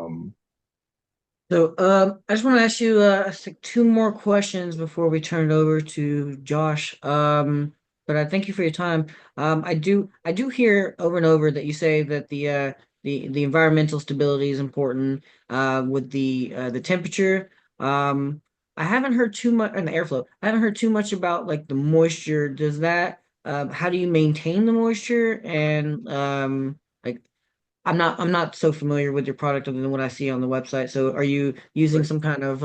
just want to ask you two more questions before we turn it over to Josh. But I thank you for your time. I do hear over and over that you say that the environmental stability is important with the temperature. I haven't heard too much and the airflow. I haven't heard too much about the moisture. Does that how do you maintain the moisture and like I'm not so familiar with your product other than what I see on the website. So are you using Right. some kind of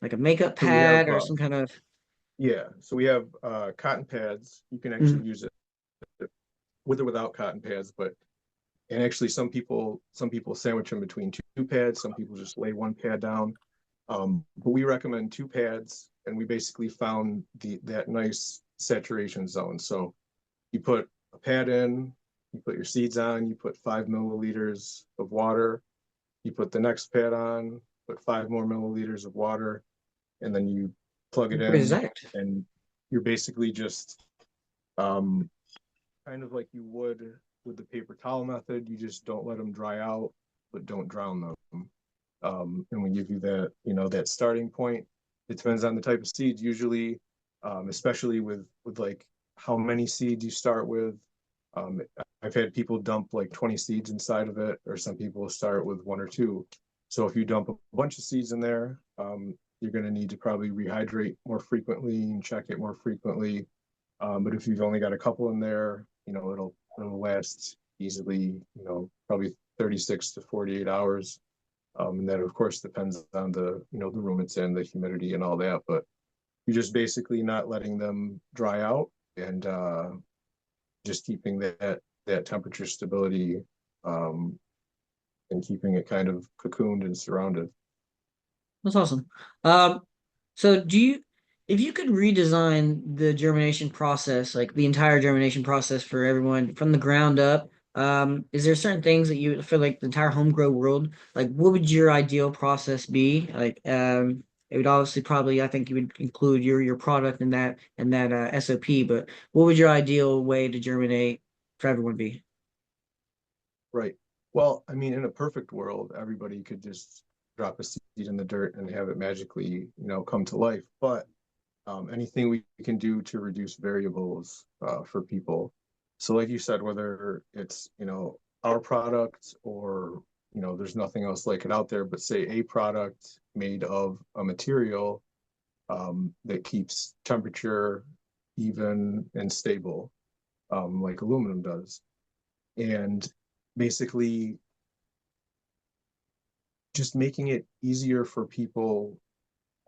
like a makeup So we have pad or some kind of so we have cotton pads. You can actually Mhm. use it with or without cotton pads, and actually some people sandwich them between two pads. Some people just lay one pad down. But we recommend two pads, and we basically found that nice saturation zone. So you put a pad in, you put your seeds on, you put 5 milliliters of water, you put the next pad on, put 5 more milliliters of water, and then you plug it Pretty in, exact. and you're basically just um, kind of like you would with the paper towel method. You just don't let them dry out, but don't drown them. And we give you that starting point. It depends on the type of seeds. Usually, especially with how many seeds you start with. Um, I've had people dump 20 seeds inside of it, or some people start with one or two. So if you dump a bunch of seeds in there, you're going to need to probably rehydrate more frequently and check it more frequently. But if you've only got a couple in there, it'll last easily, probably 36 to 48 hours. And that of course depends on the room it's in, the humidity and all that, but you're just basically not letting them dry out and just keeping that temperature stability, and keeping it kind of cocooned and surrounded. That's awesome. So if you could redesign the germination process, like the entire germination process for everyone from the ground up, is there certain things that you feel like the entire home grow world, like what would your ideal process be? Like, it would obviously probably, I think you would include your product in that SOP, but what would your ideal way to germinate for everyone be? Right. Well, I mean, in a perfect world, everybody could just drop a seed in the dirt and have it magically, come to life. But anything we can do to reduce variables for people. So, like you said, whether it's our product or there's nothing else like it out there, but say a product made of a material that keeps temperature even and stable, like aluminum does, and basically just making it easier for people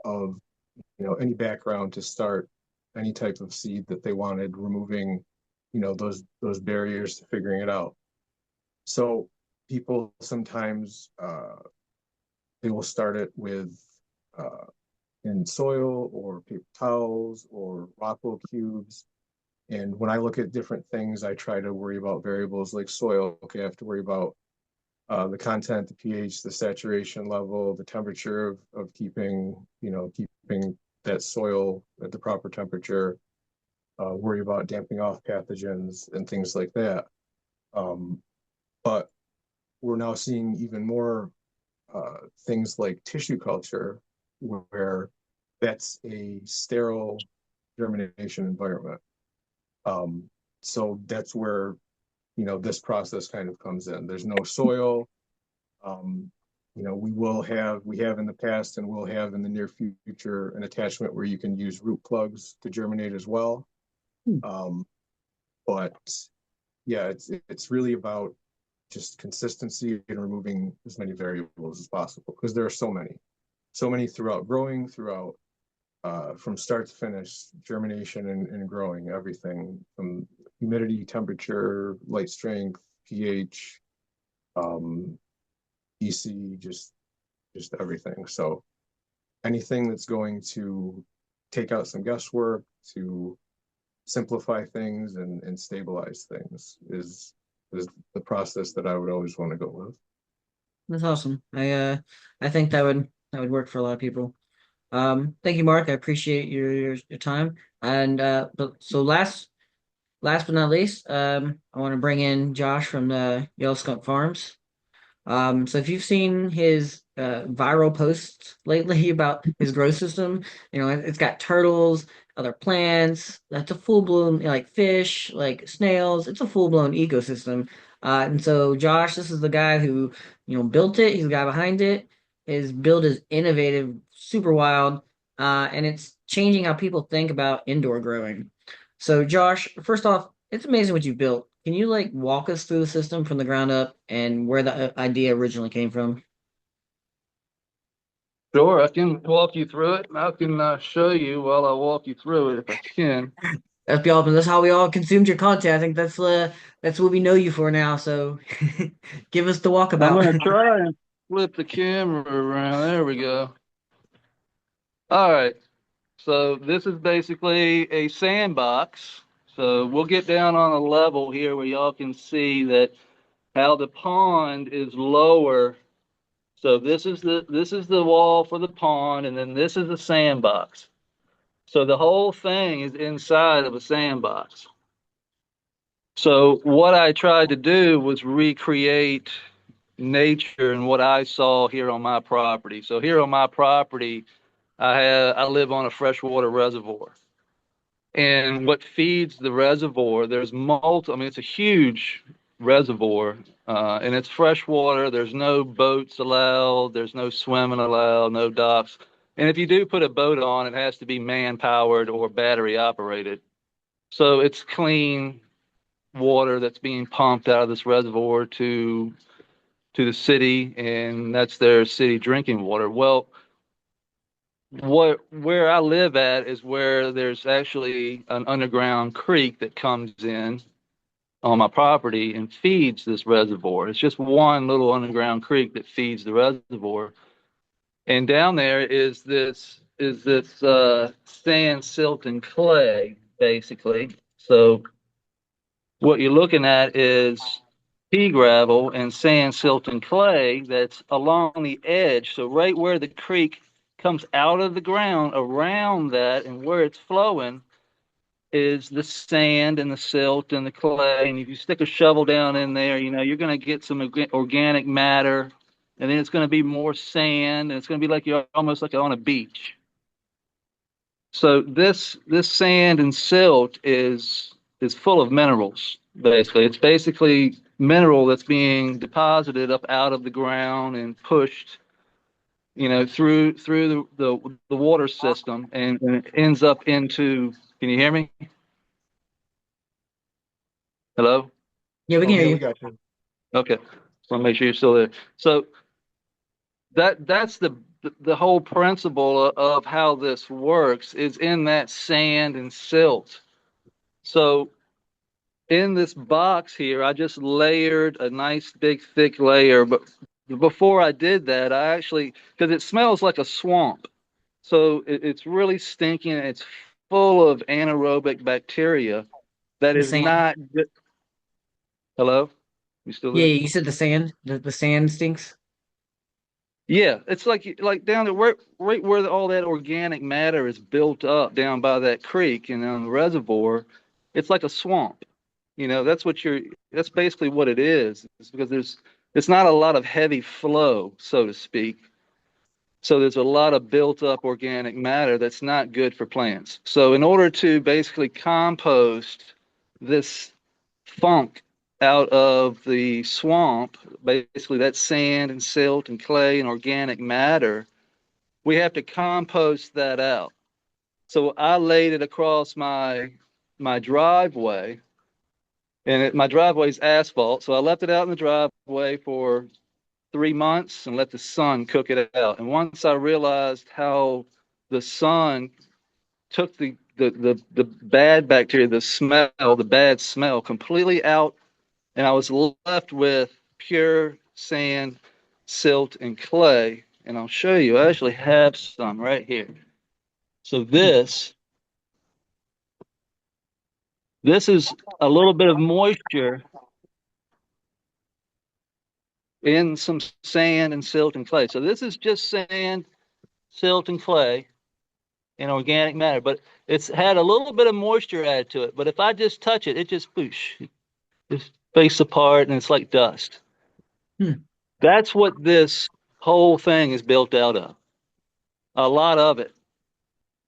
of any background to start any type of seed that they wanted, removing those barriers to figuring it out. So people sometimes they will start it with in soil or paper towels or rock wool cubes. And when I look at different things, I try to worry about variables like soil. Okay, I have to worry about the content, the pH, the saturation level, the temperature of keeping that soil at the proper temperature, worry about damping off pathogens and things like that. But we're now seeing even more things like tissue culture, where that's a sterile germination environment. So that's where this process kind of comes in. There's no soil. We have in the past and will have in the near future an attachment where you can use root plugs to germinate as well. But yeah, it's really about just consistency and removing as many variables as possible, because there are so many throughout growing, throughout from start to finish, germination and growing, everything from humidity, temperature, light strength, pH, EC, just everything. So anything that's going to take out some guesswork, to simplify things and stabilize things is the process that I would always want to go with. That's awesome. I think that would work for a lot of people. Thank you, Mark. I appreciate your time. And but so last but not least, I want to bring in Josh from the Yellow Skunk Farms. So if you've seen his viral posts lately about his grow system, it's got turtles, other plants, that's a full-blown like fish, like snails, it's a full-blown ecosystem. And so Josh, this is the guy who, built it, he's the guy behind it. His build is innovative, super wild, and it's changing how people think about indoor growing. So Josh, first off, it's amazing what you built. Can you like walk us through the system from the ground up and where the idea originally came from? Sure, I can walk you through it. I can show you while I walk you through it if I can. That's be awesome. That's how we all consumed your content. I think that's what we know you for now. So give us the I'm walkabout. going to try and flip the camera around. There we go. All right. So this is basically a sandbox. So we'll get down on a level here where y'all can see that how the pond is lower. So this is the wall for the pond, and then this is the sandbox. So the whole thing is inside of a sandbox. So what I tried to do was recreate nature and what I saw here on my property. So here on my property, I live on a freshwater reservoir. And what feeds the reservoir, I mean, it's a huge reservoir, and it's freshwater. There's no boats allowed, there's no swimming allowed, no docks. And if you do put a boat on, it has to be man-powered or battery operated. So it's clean water that's being pumped out of this reservoir to the city, and that's their city drinking water. Well, where I live at is where there's actually an underground creek that comes in on my property and feeds this reservoir. It's just one little underground creek that feeds the reservoir. And down there is this sand, silt, and clay, basically. So what you're looking at is pea gravel and sand, silt, and clay that's along the edge. So right where the creek comes out of the ground, around that and where it's flowing is the sand and the silt and the clay. And if you stick a shovel down in there, you're going to get some organic matter, and then it's going to be more sand, and it's going to be like you're almost like on a beach. So this sand and silt is full of minerals, basically. It's basically mineral that's being deposited up out of the ground and pushed, through the water system, and it ends up into, can you hear me? Hello? Yeah, we can Oh, hear yeah, you. we got you. Okay. Just want to make sure you're still there. So that's the whole principle of how this works is in that sand and silt. So in this box here, I just layered a nice big thick layer, but before I did that, I actually, because it smells like a swamp. So it's really stinking. It's full of anaerobic bacteria that The is sand. not good. Hello? You still Yeah, there? you said the sand. The sand stinks. Yeah, it's like down there right where all that organic matter is built up down by that creek and on the reservoir. It's like a swamp. That's basically what it is. It's because it's not a lot of heavy flow, so to speak. So there's a lot of built up organic matter that's not good for plants. So in order to basically compost this funk out of the swamp, basically that's sand and silt and clay and organic matter, we have to compost that out. So I laid it across my driveway, and my driveway's asphalt. So I left it out in the driveway for 3 months and let the sun cook it out. And once I realized how the sun took the bad bacteria, the bad smell completely out, and I was left with pure sand, silt, and clay. And I'll show you. I actually have some right here. So this is a little bit of moisture in some sand and silt and clay. So this is just sand, silt, and clay and organic matter, but it's had a little bit of moisture added to it. But if I just touch it, it just boosh, just face apart, and it's like dust. Hmm. That's what this whole thing is built out of. A lot of it.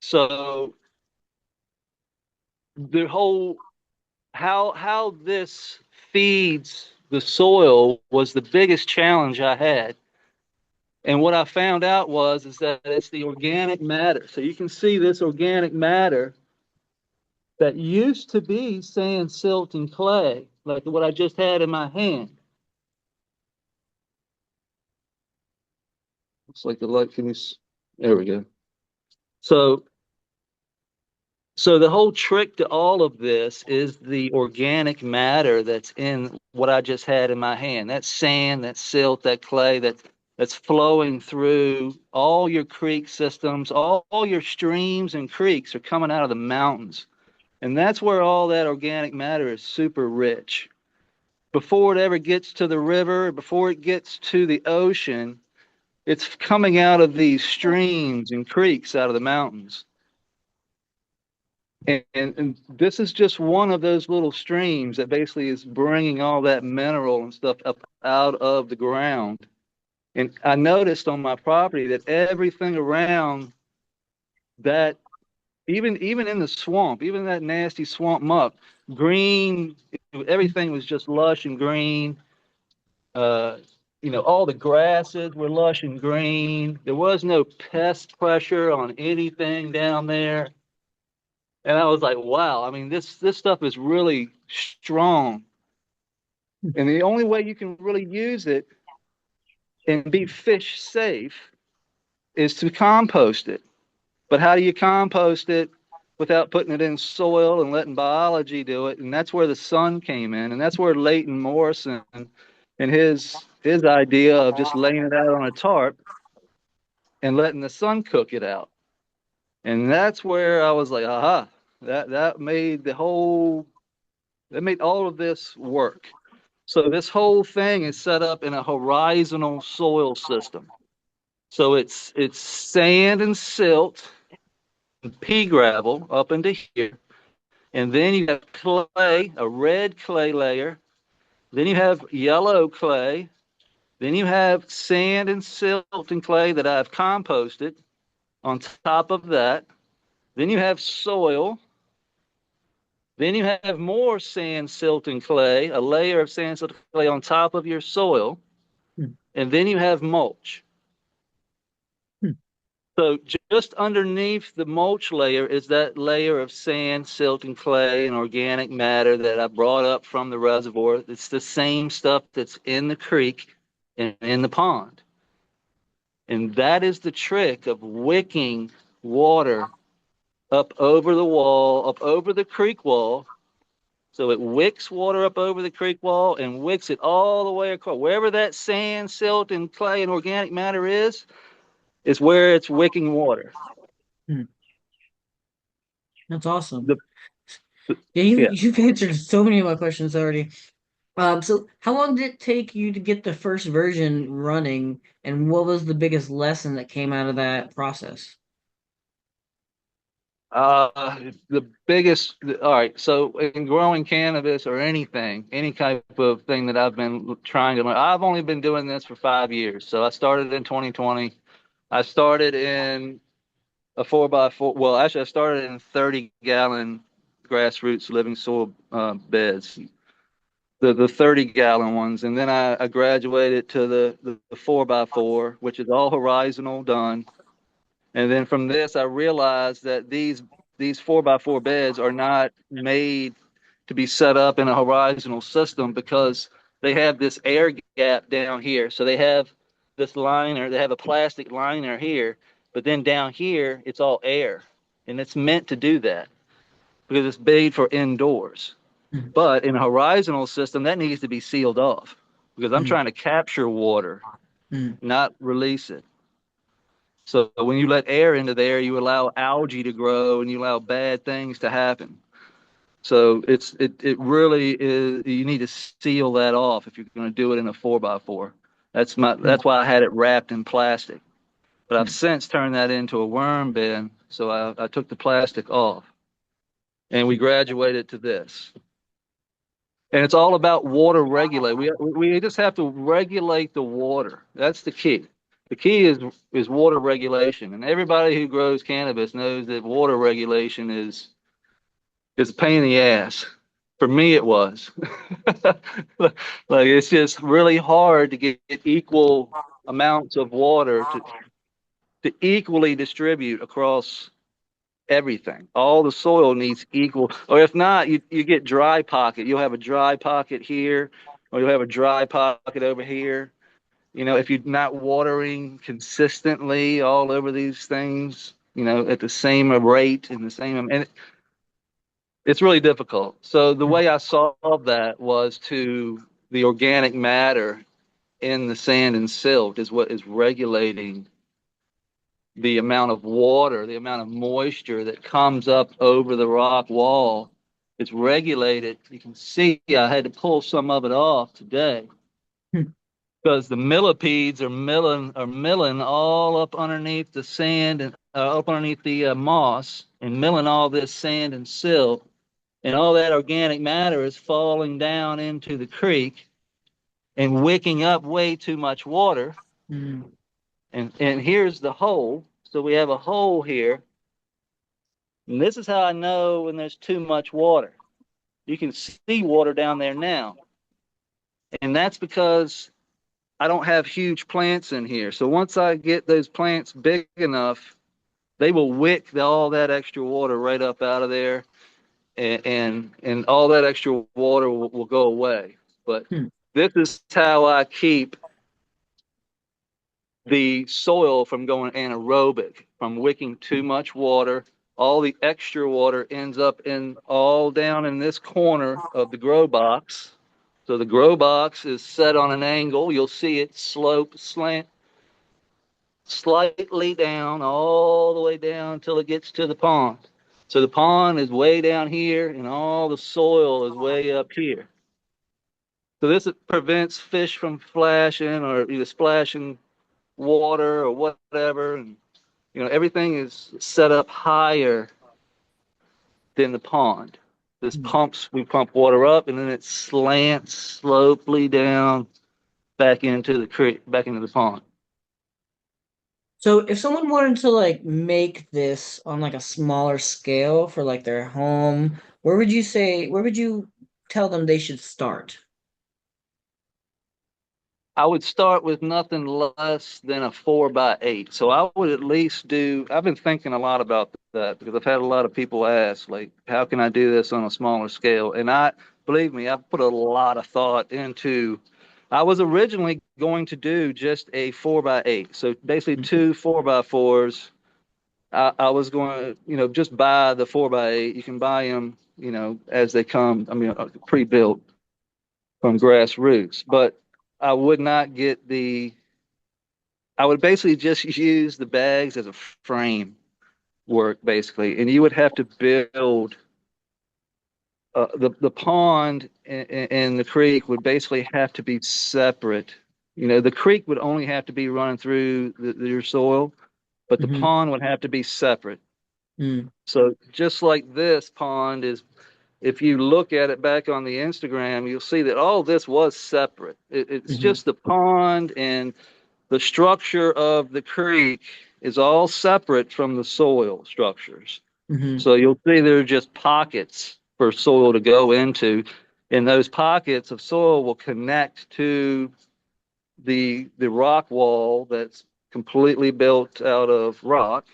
So the whole how this feeds the soil was the biggest challenge I had. And what I found out is that it's the organic matter. So you can see this organic matter that used to be sand, silt, and clay, like what I just had in my hand. Looks like the light can there we go. So the whole trick to all of this is the organic matter that's in what I just had in my hand. That sand, that silt, that clay that's flowing through all your creek systems, all your streams and creeks are coming out of the mountains. And that's where all that organic matter is super rich. Before it ever gets to the river, before it gets to the ocean, it's coming out of these streams and creeks out of the mountains. And this is just one of those little streams that basically is bringing all that mineral and stuff up out of the ground. And I noticed on my property that everything around that, even in the swamp, even that nasty swamp muck, green, everything was just lush and green. all the grasses were lush and green. There was no pest pressure on anything down there. And I was like, wow, I mean, this stuff is really strong. And the only way you can really use it and be fish safe is to compost it. But how do you compost it without putting it in soil and letting biology do it? And that's where the sun came in. And that's where Leighton Morrison and his idea of just laying it out on a tarp and letting the sun cook it out. And that's where I was like, aha, that made all of this work. So this whole thing is set up in a horizontal soil system. So it's sand and silt and pea gravel up into here. And then you have clay, a red clay layer. Then you have yellow clay. Then you have sand and silt and clay that I've composted on top of that. Then you have soil. Then you have more sand, silt, and clay, a layer of sand, silt, and clay on top of your soil. And then you have mulch. So just underneath the mulch layer is that layer of sand, silt, and clay and organic matter that I brought up from the reservoir. It's the same stuff that's in the creek and in the pond. And that is the trick of wicking water up over the wall, up over the creek wall. So it wicks water up over the creek wall and wicks it all the way across. Wherever that sand, silt, and clay and organic matter is where it's wicking water. That's awesome. The- Yeah, you've answered so many of my questions already. So how long did it take you to get the first version running, and what was the biggest lesson that came out of that process? The biggest, all right. So in growing cannabis or anything, any type of thing that I've been trying to learn, I've only been doing this for 5 years. So I started in 2020. I started in a 4x4. Well, actually, I started in 30-gallon grassroots living soil beds, the 30-gallon ones, and then I graduated to the 4x4, which is all horizontal done. And then from this, I realized that these 4x4 beds are not made to be set up in a horizontal system because they have this air gap down here. So they have this liner, they have a plastic liner here, but then down here, it's all air. And it's meant to do that because it's made for indoors. But in a horizontal system, that needs to be sealed off because I'm trying to capture water, not release it. So when you let air into there, you allow algae to grow and you allow bad things to happen. So it really is, you need to seal that off if you're going to do it in a 4x4. That's why I had it wrapped in plastic. But I've since turned that into a worm bin, so I took the plastic off. And we graduated to this. And it's all about water regulate. We just have to regulate the water. That's the key. The key is water regulation. And everybody who grows cannabis knows that water regulation is a pain in the ass. For me, it was. Like it's just really hard to get equal amounts of water to equally distribute across everything. All the soil needs equal, or if not, you get dry pocket. You'll have a dry pocket here, or you'll have a dry pocket over here. If you're not watering consistently all over these things, at the same rate and the same, and it's really difficult. So the way I solved that was to the organic matter in the sand and silt is what is regulating the amount of water, the amount of moisture that comes up over the rock wall. It's regulated. You can see I had to pull some of it off today because the millipedes are milling all up underneath the sand and up underneath the moss and milling all this sand and silt, and all that organic matter is falling down into the creek and wicking up way too much water. And here's the hole. So we have a hole here. And this is how I know when there's too much water. You can see water down there now. And that's because I don't have huge plants in here. So once I get those plants big enough, they will wick all that extra water right up out of there, and all that extra water will go away. But Hmm. this is how I keep the soil from going anaerobic, from wicking too much water. All the extra water ends up in all down in this corner of the grow box. So the grow box is set on an angle. You'll see it slant slightly down, all the way down until it gets to the pond. So the pond is way down here, and all the soil is way up here. So this prevents fish from flashing or either splashing water or whatever. And everything is set up higher than the pond. We pump water up, and then it slants slowly down back into the creek, back into the pond. So if someone wanted to like make this on like a smaller scale for like their home, where would you tell them they should start? I would start with nothing less than a 4x8. So I would at least do, I've been thinking a lot about that because I've had a lot of people ask, like, how can I do this on a smaller scale? And believe me, I've put a lot of thought into, I was originally going to do just a 4x8. So basically two 4x4s. I was going to, just buy the 4x8. You can buy them, as they come, I mean, pre-built from grassroots, but I would not get I would basically just use the bags as a frame work basically, and you would have to build the pond and the creek would basically have to be separate. The creek would only have to be running through your soil, but the Mm-hmm. pond would have to be separate. Mm-hmm. So just like this pond is, if you look at it back on the Instagram, you'll see that all this was separate. It's Mm-hmm. just the pond and the structure of the creek is all separate from the soil structures. Mm-hmm. So you'll see there are just pockets for soil to go into, and those pockets of soil will connect to the rock wall that's completely built out of rock,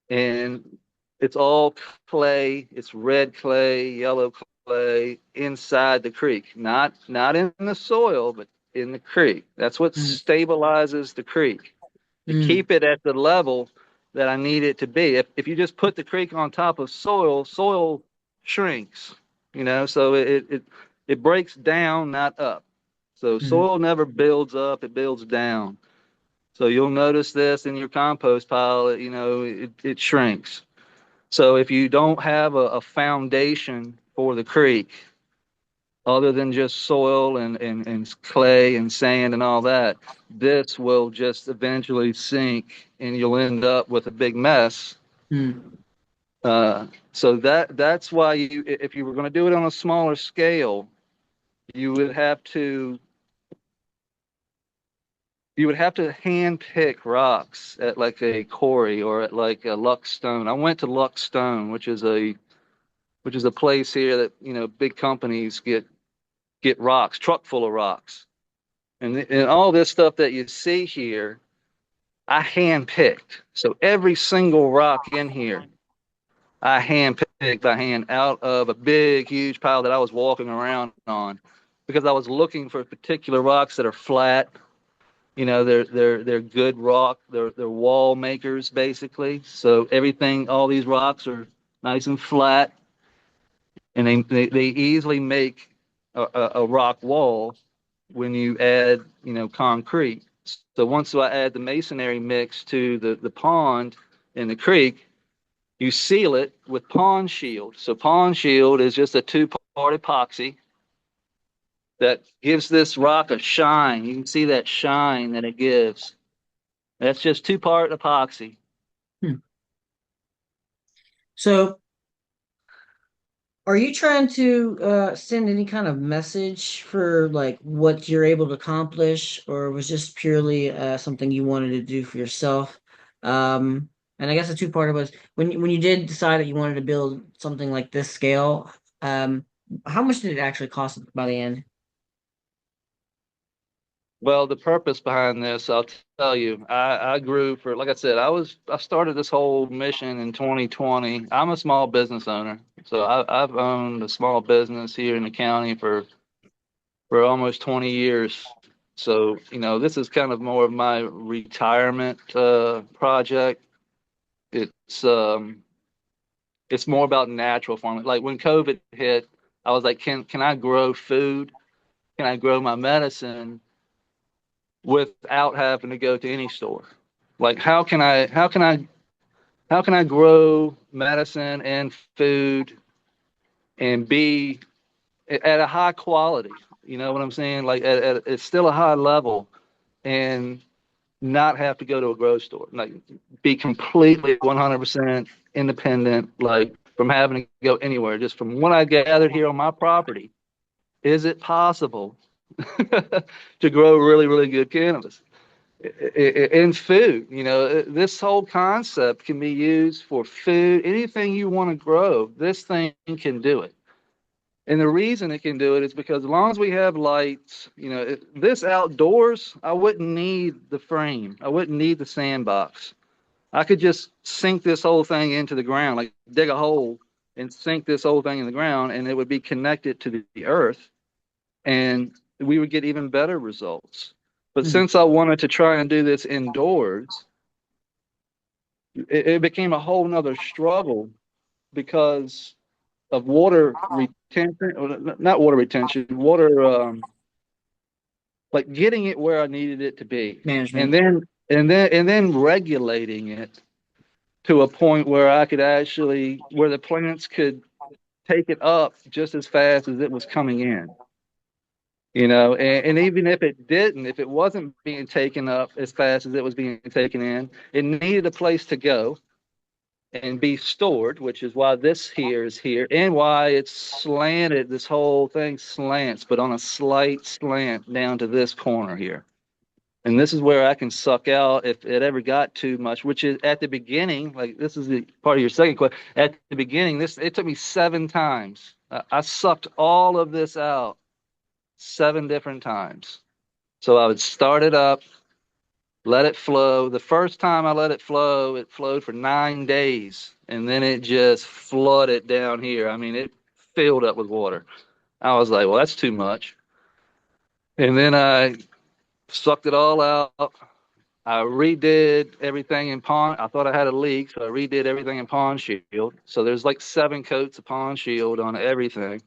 and it's all clay. It's red clay, yellow clay inside the creek, not in the soil, but in the creek. That's what stabilizes the creek to Mm-hmm. keep it at the level that I need it to be. If you just put the creek on top of soil shrinks, so it breaks down, not up. So Mm-hmm. soil never builds up, it builds down. So you'll notice this in your compost pile, it shrinks. So if you don't have a foundation for the creek, other than just soil and clay and sand and all that, this will just eventually sink and you'll end up with a big mess. Mm-hmm. So that's why if you were going to do it on a smaller scale, you would have to hand pick rocks at like a quarry or at like a Luck Stone. I went to Luck Stone, which is a place here that big companies get rocks, truck full of rocks. And all this stuff that you see here, I hand picked. So every single rock in here, I hand picked by hand out of a big, huge pile that I was walking around on, because I was looking for particular rocks that are flat. They're good rock. They're wall makers basically. So all these rocks are nice and flat, and they easily make a rock wall when you add, concrete. So once I add the masonry mix to the pond and the creek, you seal it with pond shield. So pond shield is just a two-part epoxy that gives this rock a shine. You can see that shine that it gives. That's just two-part epoxy. So are you trying to send any kind of message for like what you're able to accomplish, or was just purely something you wanted to do for yourself? And I guess the two part was when you did decide that you wanted to build something like this scale, how much did it actually cost by the end? Well, the purpose behind this, I'll tell you, I grew for, like I said, I started this whole mission in 2020. I'm a small business owner. So I've owned a small business here in the county for almost 20 years. So, this is kind of more of my retirement project. It's um it's more about natural farming. Like when COVID hit, I was like, can I grow food? Can I grow my medicine without having to go to any store? Like how can I grow medicine and food and be at a high quality? You know what I'm saying? Like it's still a high level and not have to go to a grocery store. Like be completely 100% independent, like from having to go anywhere. Just from what I gathered here on my property, is it possible to grow really, really good cannabis? In food, this whole concept can be used for food, anything you want to grow, this thing can do it. And the reason it can do it is because as long as we have lights, this outdoors, I wouldn't need the frame. I wouldn't need the sandbox. I could just sink this whole thing into the ground, like dig a hole and sink this whole thing in the ground, and it would be connected to the earth, and we would get even better results. But Mhm. since I wanted to try and do this indoors, it became a whole nother struggle because of water retention, or not water retention, like getting it where I needed it to be, and Management. then regulating it to a point where I could actually, where the plants could take it up just as fast as it was coming in. And even if it didn't, if it wasn't being taken up as fast as it was being taken in, it needed a place to go and be stored, which is why this here is here and why it's slanted. This whole thing slants, but on a slight slant down to this corner here. And this is where I can suck out if it ever got too much, which is at the beginning, like this is the part of your second question. At the beginning, it took me 7 times. I sucked all of this out 7 different times. So I would start it up, let it flow. The first time I let it flow, it flowed for 9 days, and then it just flooded down here. I mean, it filled up with water. I was like, well, that's too much. And then I sucked it all out. I redid everything in Pond. I thought I had a leak, so I redid everything in Pond Shield. So there's like 7 coats of Pond Shield on everything.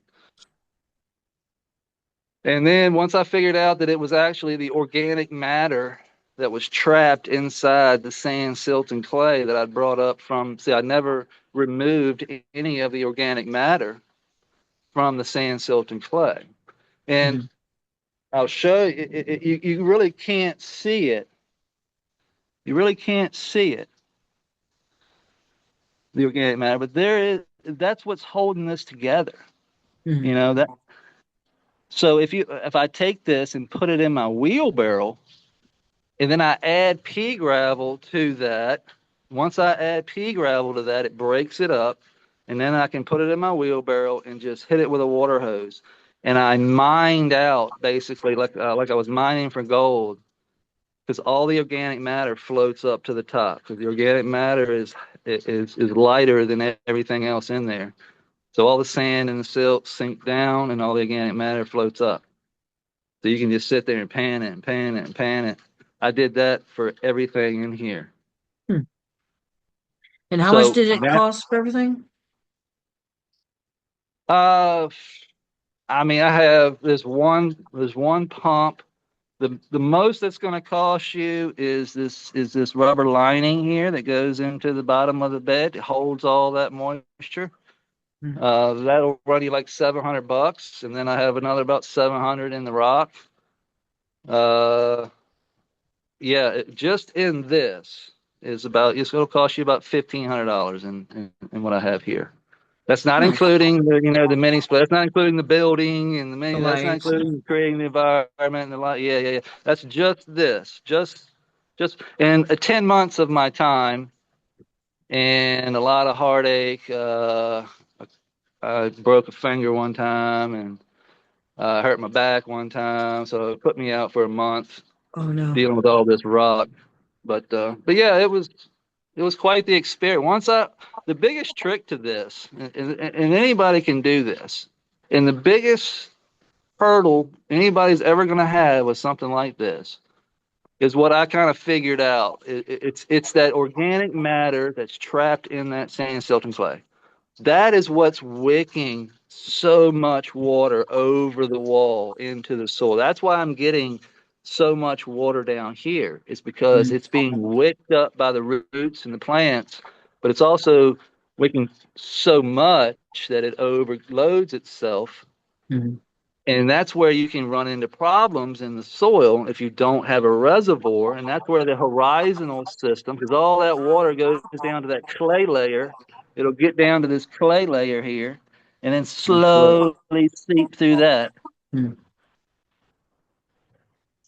And then once I figured out that it was actually the organic matter that was trapped inside the sand, silt, and clay that I'd brought up from, see, I never removed any of the organic matter from the sand, silt, and clay. And Mhm. I'll show you, you really can't see it. You really can't see it, the organic matter, but that's what's holding this together. Mhm. That. So if I take this and put it in my wheelbarrow, and then I add pea gravel to that. Once I add pea gravel to that, it breaks it up. And then I can put it in my wheelbarrow and just hit it with a water hose. And I mined out basically like I was mining for gold, because all the organic matter floats up to the top. Because the organic matter is lighter than everything else in there. So all the sand and the silt sink down, and all the organic matter floats up. So you can just sit there and pan it and pan it and pan it. I did that for everything in here. Hmm. And how much So did it that, cost for everything? uh, I mean, I have there's one pump. The most that's going to cost you is this rubber lining here that goes into the bottom of the bed. It holds all that moisture. Mhm. That'll run you like $700, and then I have another about 700 in the rock. Uh, yeah, just in this it's going to cost you about $1,500 in what I have here. That's not Nice. including the mini split. That's not including the building and the The mini. That's not lights. including creating the environment and the light. Yeah, yeah, yeah. That's just this. Just in 10 months of my time and a lot of heartache. I broke a finger one time, and I hurt my back one time, so it put me out for a month Oh no. dealing with all this rock. But yeah, it was quite the experience. The biggest trick to this, and anybody can do this, and the biggest hurdle anybody's ever going to have with something like this is what I kind of figured out. It's that organic matter that's trapped in that sand, silt, and clay. That is what's wicking so much water over the wall into the soil. That's why I'm getting so much water down here. It's because Mm, it's being wicked up by the roots and the plants, but it's also wicking so much that it overloads itself. mm, And that's where you can run into problems in the soil if you don't have a reservoir. And that's where the horizontal system, because all that water goes down to that clay layer. It'll get down to this clay layer here and then slowly seep through that. mm.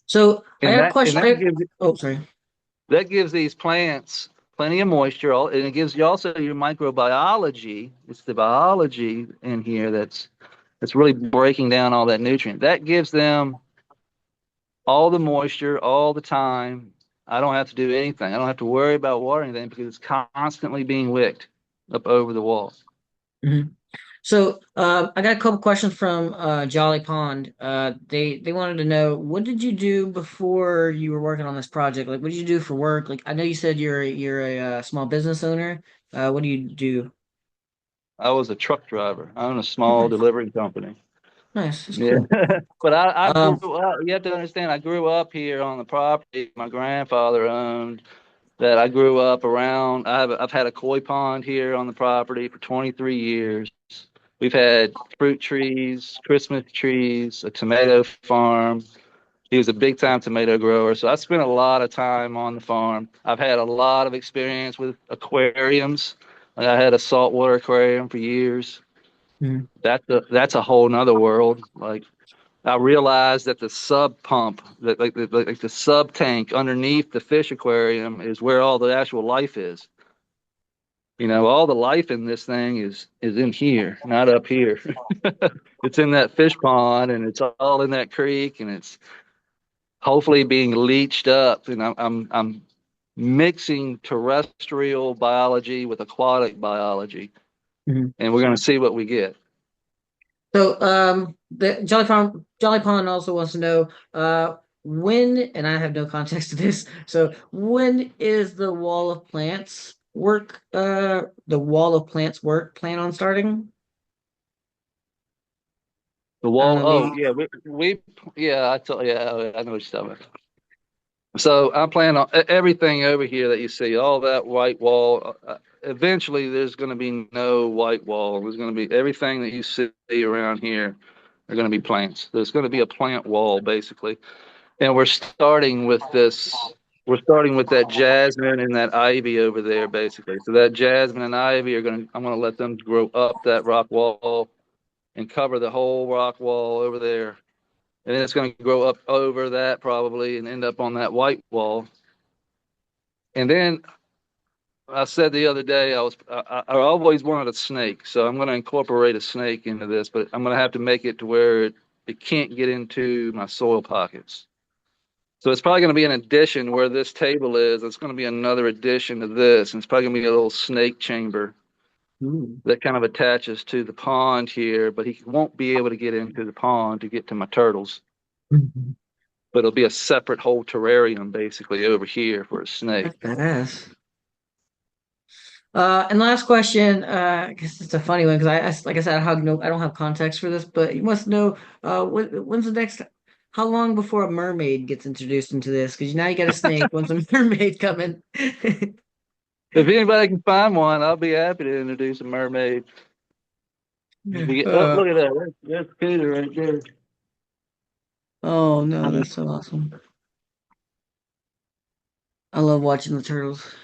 So I And got a that and question. that gives Oh, sorry. that gives these plants plenty of moisture. And it gives you also your microbiology. It's the biology in here that's really breaking down all that nutrient. That gives them all the moisture all the time. I don't have to do anything. I don't have to worry about watering anything because it's constantly being wicked up over the wall. Mhm. So I got a couple questions from Jolly Pond. They wanted to know, what did you do before you were working on this project? Like, what did you do for work? Like, I know you said you're a small business owner. What do you do? I was a truck driver. I own a small Nice, delivery company. nice, that's Yeah. cool. But I grew Um, up, you have to understand, I grew up here on the property my grandfather owned that I grew up around. I've had a koi pond here on the property for 23 years. We've had fruit trees, Christmas trees, a tomato farm. He was a big time tomato grower. So I spent a lot of time on the farm. I've had a lot of experience with aquariums. Like I had a saltwater aquarium for years. mhm, That's a whole nother world. Like I realized that the sub pump, that like the sub tank underneath the fish aquarium is where all the actual life is. All the life in this thing is in here, not up here. It's in that fish pond and it's all in that creek and it's hopefully being leached up. And I'm mixing terrestrial biology with aquatic biology, mhm. and we're going to see what we get. So the Jolly Pond also wants to know when, and I have no context to this. So when is the wall of plants work plan on starting? The I don't wall. know, Oh maybe. yeah, yeah. I know what you're talking about. So I plan on everything over here that you see, all that white wall. Eventually, there's going to be no white wall. There's going to be everything that you see around here are going to be plants. There's going to be a plant wall, basically. And we're starting with this. We're starting with that jasmine and that ivy over there, basically. So that jasmine and ivy I'm going to let them grow up that rock wall and cover the whole rock wall over there. And then it's going to grow up over that probably and end up on that white wall. And then I said the other day I always wanted a snake, so I'm going to incorporate a snake into this, but I'm going to have to make it to where it can't get into my soil pockets. So it's probably going to be an addition where this table is. It's going to be another addition to this, and it's probably going to be a little snake chamber Ooh. that kind of attaches to the pond here, but he won't be able to get into the pond to get to my turtles. Mhm. But it'll be a separate whole terrarium basically over here for a snake. That's badass. And last question, I guess it's a funny one because like I said, I don't have context for this, but you must know, when's the next, how long before a mermaid gets introduced into this? Because now you got a snake. When's a mermaid coming? If anybody can find one, I'll be happy to introduce a mermaid. Oh, Uh, look at that. That's Peter right there. oh no, that's so awesome. I love watching the turtles.